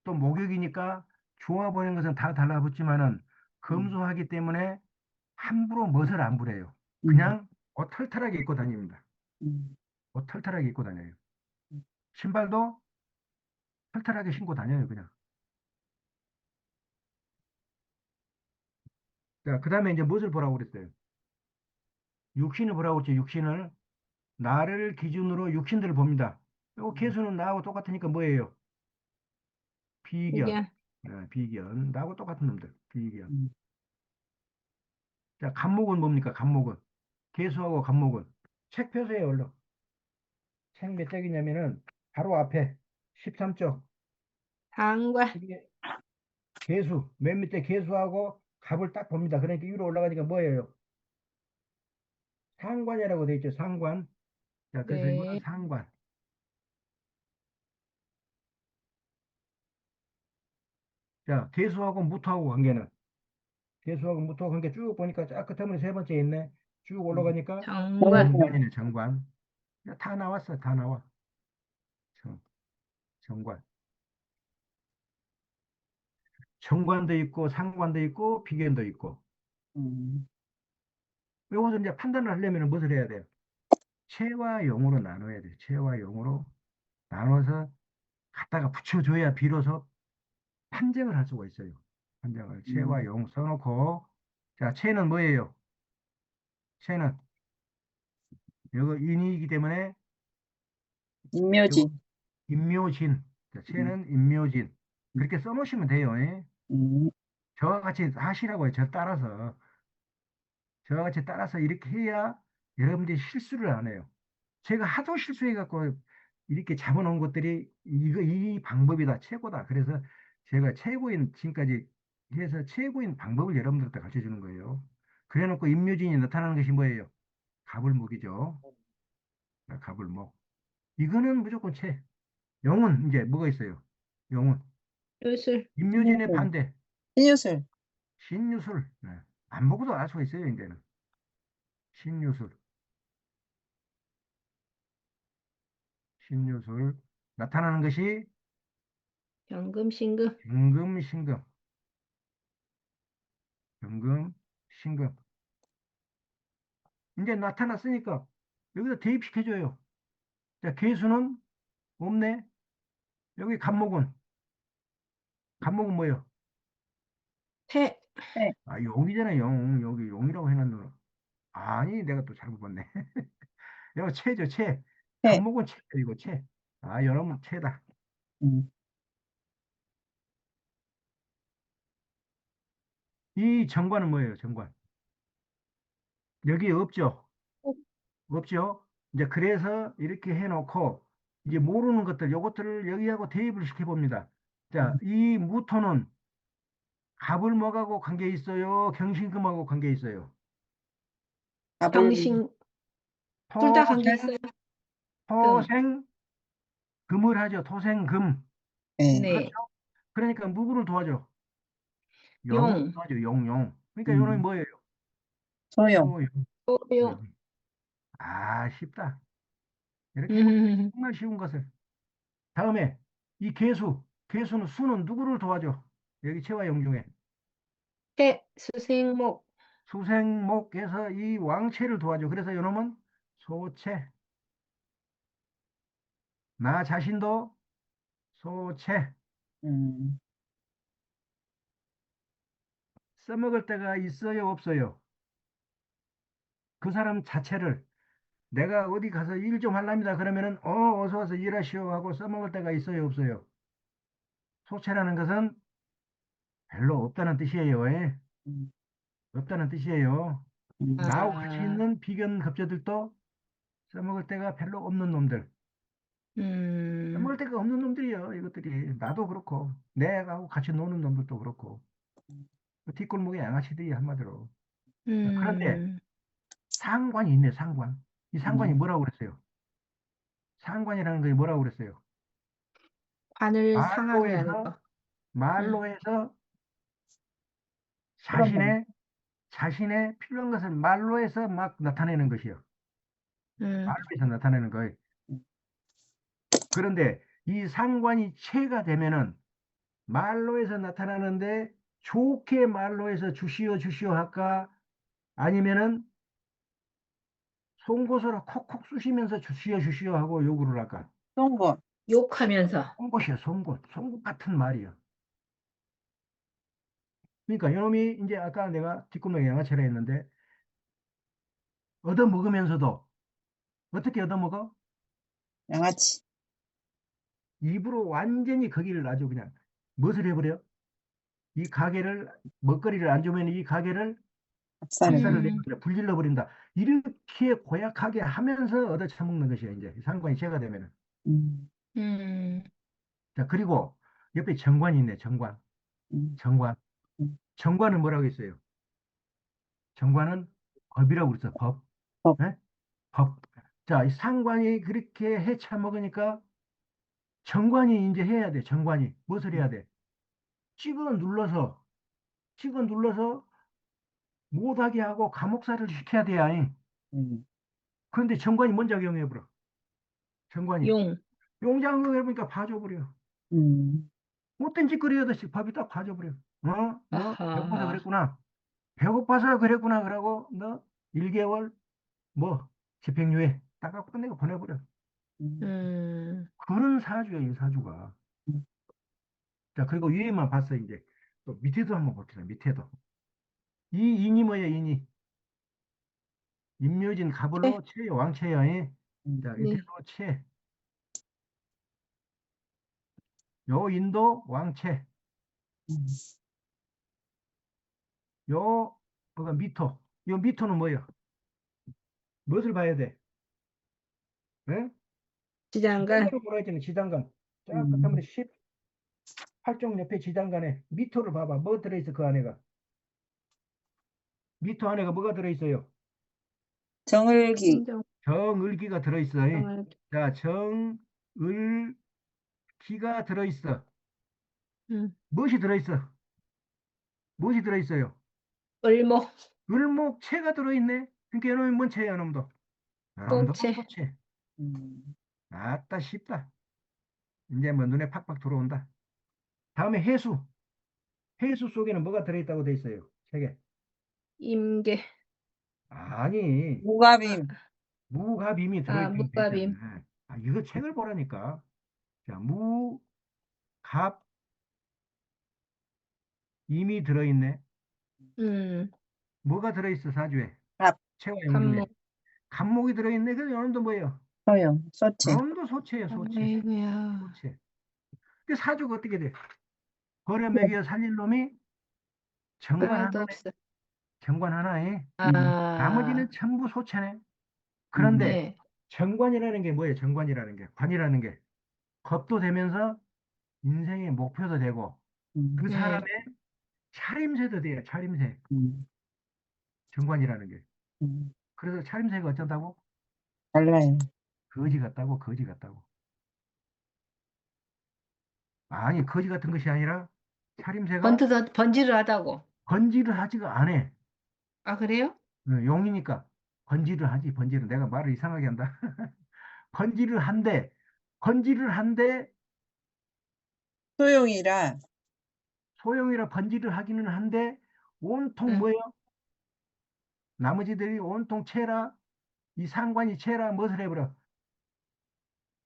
S1: 또 목욕이니까 좋아 보이는 것은 다 달라붙지만은 검소하기 때문에 함부로 멋을 안 부려요. 그냥 옷 털털하게 입고 다닙니다.
S4: 음,
S1: 옷 털털하게 입고 다녀요.
S4: 음.
S1: 신발도 털털하게 신고 다녀요, 그냥. 자, 그 다음에 이제 무엇을 보라고 그랬어요? 육신을 보라고 했죠, 육신을. 나를 기준으로 육신들을 봅니다. 요 개수는 나하고 똑같으니까 뭐예요? 비견.
S3: 이게
S1: 비견. 나하고 똑같은 놈들. 비견.
S4: 음.
S1: 자, 간목은 뭡니까? 간목은. 개수하고 간목은. 책 펴세요, 얼른. 책 몇 쪽이냐면은 바로 앞에 13쪽.
S3: 상관,
S1: 이게 개수. 맨 밑에 개수하고 갑을 딱 봅니다. 그러니까 위로 올라가니까 뭐예요? 상관이라고 돼 있죠, 상관. 자, 그래서 이거는
S3: 네,
S1: 상관. 자, 개수하고 무토하고 관계는. 개수하고 무토하고 관계 쭉 보니까 쫙 끝에 세 번째 있네. 쭉 올라가니까
S3: 정관,
S1: 정관이네, 정관. 야, 다 나왔어, 다 나와. 정, 정관. 정관도 있고, 상관도 있고, 비견도 있고.
S4: 음,
S1: 이것을 이제 판단을 하려면 무엇을 해야 돼요? 체와 용으로 나눠야 돼요. 체와 용으로 나눠서 갖다가 붙여줘야 비로소 판정을 할 수가 있어요. 판정을. 체와 용 써놓고. 자, 체는 뭐예요? 체는 이거 인이기 때문에 이거
S4: 임묘진.
S1: 임묘진. 자,
S4: 음,
S1: 체는 임묘진. 그렇게 써놓으시면 돼요. 예?
S4: 음,
S1: 저와 같이 하시라고요. 저 따라서. 저와 같이 따라서 이렇게 해야 여러분들이 실수를 안 해요. 제가 하도 실수해갖고 이렇게 잡아놓은 것들이 이 방법이다, 최고다. 그래서 제가 최고인, 지금까지 해서 최고인 방법을 여러분들한테 가르쳐 주는 거예요. 그래 놓고 임묘진이 나타나는 것이 뭐예요? 가불목이죠. 가불목. 이거는 무조건 최. 영은 이제 뭐가 있어요? 영은.
S3: 요술,
S1: 임묘진의
S4: 신유술.
S1: 반대.
S4: 신유술.
S1: 신유술. 네. 안 보고도 알 수가 있어요, 이제는. 신유술. 신유술. 나타나는 것이
S3: 경금, 신금,
S1: 경금, 신금. 경금, 신금. 이제 나타났으니까 여기다 대입시켜줘요. 자, 개수는 없네. 여기 간목은, 간목은 뭐예요?
S3: 태,
S4: 네.
S1: 아, 용이잖아, 용. 여기 용이라고 해놨노. 아니, 내가 또 잘못 봤네. 여기 채죠, 채.
S4: 네.
S1: 간목은 채, 이거 채. 아, 여러분, 채다.
S4: 음,
S1: 이 정관은 뭐예요, 정관? 여기 없죠? 없죠? 이제 그래서 이렇게 해놓고, 이제 모르는 것들, 요것들을 여기하고 대입을 시켜봅니다. 자, 이 무토는 갑을 뭐하고 관계 있어요? 경신금하고 관계 있어요?
S4: 밥을,
S3: 경신, 둘 다 관계
S1: 토생,
S3: 있어요. 금,
S1: 토생, 금을 하죠. 토생금.
S4: 네.
S1: 그렇죠?
S3: 네,
S1: 그러니까 누구를 도와줘? 영을
S3: 용,
S1: 도와줘. 용, 용. 그러니까 요놈이 뭐예요?
S4: 소용.
S1: 소용.
S3: 소용,
S1: 소용. 아, 쉽다. 이렇게 해보면
S3: 음,
S1: 정말 쉬운 것을. 다음에 이 개수. 개수는 수는 누구를 도와줘? 여기 채와 용 중에.
S3: 태, 수생목,
S1: 수생목에서 이 왕체를 도와줘. 그래서 요놈은 소체. 나 자신도 소체.
S4: 음,
S1: 써먹을 때가 있어요, 없어요? 그 사람 자체를 내가 어디 가서 일 좀 하랍니다. 그러면은 어서 와서 일하시오 하고 써먹을 때가 있어요, 없어요? 소체라는 것은 별로 없다는 뜻이에요. 예?
S4: 음,
S1: 없다는 뜻이에요.
S4: 음,
S1: 나하고 같이
S3: 아,
S1: 있는 비견 급제들도 써먹을 때가 별로 없는 놈들.
S3: 음,
S1: 써먹을 데가 없는 놈들이요. 이것들이 나도 그렇고 내가 같이 노는 놈들도 그렇고 그 뒷골목의 양아치들이 한마디로. 자, 그런데
S3: 음,
S1: 상관이 있네. 상관. 이 상관이
S4: 음,
S1: 뭐라고 그랬어요? 상관이라는 게 뭐라고 그랬어요?
S3: 관을
S1: 말로
S3: 상하게 하는
S1: 해서
S3: 거.
S1: 말로
S3: 음,
S1: 해서
S4: 그러면,
S1: 자신의 필요한 것을 말로 해서 막 나타내는 것이요.
S3: 음,
S1: 말로 해서 나타내는 거예요.
S4: 음,
S1: 그런데 이 상관이 체가 되면은 말로에서 나타나는데 좋게 말로에서 주시오 주시오 할까? 아니면은 송곳으로 콕콕 쑤시면서 주시오 주시오 하고 요구를 할까?
S4: 송곳.
S3: 욕하면서.
S1: 송곳이야, 송곳. 송곳 같은 말이야. 그러니까 이놈이 이제 아까 내가 뒷구멍에 양아치라 했는데 얻어먹으면서도 어떻게 얻어먹어?
S4: 양아치.
S1: 입으로 완전히 거기를 아주 그냥 무엇을 해버려? 이 가게를 먹거리를 안 주면 이 가게를
S4: 박살을.
S1: 박살을
S3: 음,
S1: 내버려 불질러 버린다. 이렇게 고약하게 하면서 얻어 처먹는 것이야 이제 상관이 제가 되면은.
S4: 음,
S3: 음,
S1: 자 그리고 옆에 정관이 있네. 정관.
S4: 음,
S1: 정관.
S4: 음.
S1: 정관은 뭐라고 했어요? 정관은 법이라고 그랬어. 법.
S4: 법.
S1: 예? 법. 자, 이 상관이 그렇게 해 처먹으니까 정관이 이제 해야 돼. 정관이 무엇을 해야 돼? 찍어 눌러서 못하게 하고 감옥살이를 시켜야 돼. 아니.
S4: 음,
S1: 그런데 정관이 뭔 작용해버려? 정관이
S3: 용.
S1: 용장을 해보니까 봐줘버려.
S4: 음,
S1: 못된 짓거리 하듯이 밥이 딱 봐줘버려. 너 배고파서
S3: 아하.
S1: 그랬구나. 배고파서 그랬구나. 그러고 너 1개월 뭐 집행유예 딱 갖고 끝내고 보내버려.
S4: 음,
S3: 음,
S1: 그런 사주야, 이 사주가.
S4: 음.
S1: 자, 그리고 위에만 봤어, 이제. 또 밑에도 한번 볼게요, 밑에도. 이 인이 뭐야, 인이? 임묘진
S3: 네.
S1: 갑을로 채, 왕채야. 예.
S4: 음,
S1: 자, 밑에도
S3: 네.
S1: 채. 요 인도 왕채.
S4: 음.
S1: 요, 뭐가 미토. 요 미토는 뭐야? 무엇을 봐야 돼? 예?
S3: 지장간.
S1: 지장간을 보라 했잖아, 지장간. 쫙
S4: 음.
S1: 끝하면 18종 옆에 지장간에 미토를 봐봐. 뭐 들어있어, 그 안에가? 미토 안에가 뭐가 들어있어요?
S4: 정을기.
S3: 신정.
S1: 정을기가 들어있어. 예.
S3: 정을.
S1: 자, 정을기가 들어있어.
S3: 음,
S1: 무엇이 들어있어? 무엇이 들어있어요?
S3: 을목.
S1: 을목채가 들어있네. 그러니까 이놈이 뭔 채야, 놈도? 놈도
S3: 소채.
S1: 소채.
S4: 음,
S1: 아따, 쉽다. 이제 뭐 눈에 팍팍 들어온다. 다음에 해수. 해수 속에는 뭐가 들어있다고 돼 있어요? 책에.
S3: 임계.
S1: 아니,
S3: 아,
S4: 무갑임.
S1: 무갑임이
S3: 아,
S1: 들어있다고 돼
S3: 묵밥임.
S1: 있잖아. 아, 이거 책을 보라니까. 자, 무갑임이 들어있네.
S3: 음,
S1: 뭐가 들어있어, 사주에?
S4: 갑.
S1: 채와 용중에.
S3: 간목.
S1: 갑목이 들어있네. 그래서 이놈도 뭐예요?
S4: 소용. 소체.
S1: 이놈도 소채예요, 소채.
S3: 아이고야.
S1: 소채. 그 사주가 어떻게 돼? 버려 먹여 살릴 놈이 정관
S3: 하나도
S1: 하나네.
S3: 없어.
S1: 정관 하나에.
S4: 음,
S3: 아,
S1: 나머지는 전부 소채네.
S4: 음,
S1: 그런데
S3: 네.
S1: 정관이라는 게 뭐예요? 정관이라는 게. 관이라는 게. 겁도 되면서 인생의 목표도 되고
S4: 음,
S1: 그
S3: 음,
S1: 사람의 차림새도 돼요. 차림새.
S4: 음,
S1: 정관이라는 게.
S4: 음.
S1: 그래서 차림새가 어쩐다고?
S4: 달라요.
S1: 거지 같다고, 거지 같다고. 아니, 거지 같은 것이 아니라 차림새가
S3: 번지를 하다고.
S1: 번지를 하지가 않아.
S3: 아, 그래요?
S1: 용이니까 번지를 하지, 번지를. 내가 말을 이상하게 한다. 번지를 한데, 번지를 한데,
S4: 소용이라.
S1: 소형이라 번지를 하기는 한데, 온통
S3: 응.
S1: 뭐예요? 나머지들이 온통 채라, 이 상관이 채라, 무엇을 해버려?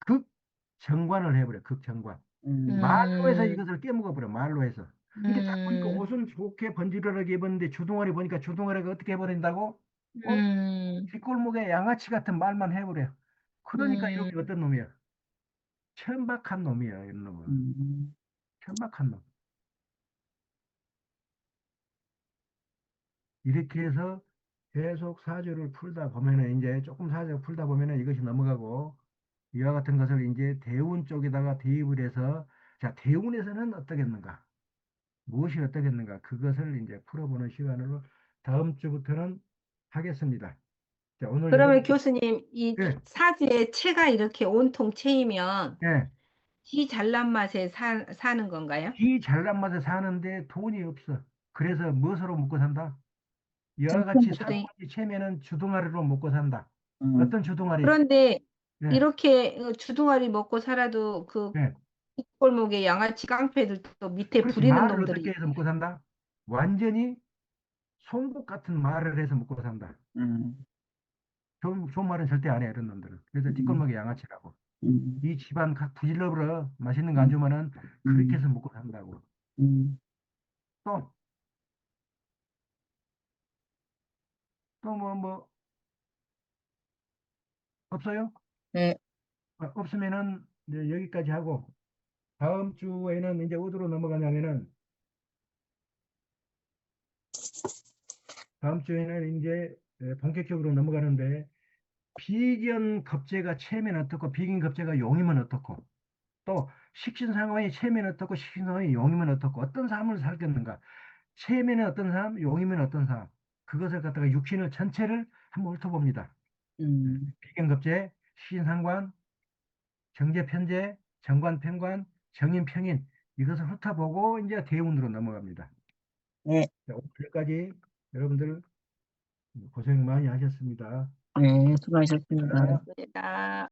S1: 극정관을 해버려, 극정관.
S4: 음,
S1: 말로 해서
S3: 음,
S1: 이것을 깨먹어버려, 말로 해서. 이게 딱 보니까
S3: 음,
S1: 옷은 좋게 번지르르하게 입었는데, 주둥아리 보니까 주둥아리가 어떻게 해버린다고? 어?
S3: 음,
S1: 뒷골목에 양아치 같은 말만 해버려. 그러니까 이놈이
S3: 음.
S1: 어떤 놈이야? 천박한 놈이야, 이런 놈은.
S4: 음.
S1: 천박한 놈. 이렇게 해서 계속 사주를 풀다 보면은 이제 조금 사주를 풀다 보면은 이것이 넘어가고 이와 같은 것을 이제 대운 쪽에다가 대입을 해서 자, 대운에서는 어떻겠는가? 무엇이 어떻겠는가? 그것을 이제 풀어보는 시간으로 다음 주부터는 하겠습니다. 자, 오늘
S3: 그러면
S1: 여러분,
S3: 교수님, 이
S1: 예,
S3: 사주에 채가 이렇게 온통 채이면
S1: 예,
S3: 지 잘난 맛에 사는 건가요?
S1: 이 잘난 맛에 사는데 돈이 없어. 그래서 무엇으로 먹고 산다? 이와 같이
S4: 정품.
S3: 주둥이.
S1: 상관이 채면은 주둥아리로 먹고 산다.
S4: 음,
S1: 어떤 주둥아리?
S3: 그런데
S1: 예,
S3: 이렇게 주둥아리 먹고 살아도 그
S1: 예.
S3: 뒷골목에 양아치 깡패들도 밑에
S1: 그렇지.
S3: 부리는
S1: 말을
S3: 놈들이
S1: 어떻게 해서 먹고 산다? 완전히 송곳 같은 말을 해서 먹고 산다.
S4: 음,
S1: 좋은 말은 절대 안 해, 이런 놈들은. 그래서
S4: 음,
S1: 뒷골목에 양아치라고.
S4: 음,
S1: 이 집안 각 부질러버려 맛있는 거 안
S4: 음,
S1: 주면은 그렇게 해서
S4: 음,
S1: 먹고 산다고.
S4: 음.
S1: 또, 또 없어요?
S4: 네,
S1: 없으면은 이제 여기까지 하고, 다음 주에는 이제 어디로 넘어가냐면은, 다음 주에는 이제 본격적으로 넘어가는데, 비견 겁재가 체면 어떻고, 비견 겁재가 용이면 어떻고, 또 식신상관이 체면 어떻고, 식신상관이 용이면 어떻고, 어떤 삶을 살겠는가, 체면은 어떤 삶, 용이면 어떤 삶, 그것을 갖다가 육신을 전체를 한번 훑어봅니다.
S4: 음,
S1: 비견급제, 시신상관, 정제편제, 정관편관, 정인평인 이것을 훑어보고 이제 대운으로 넘어갑니다.
S4: 네,
S1: 자, 오늘까지 여러분들 고생 많이 하셨습니다.
S4: 네, 수고하셨습니다.
S1: 자.
S3: 그러다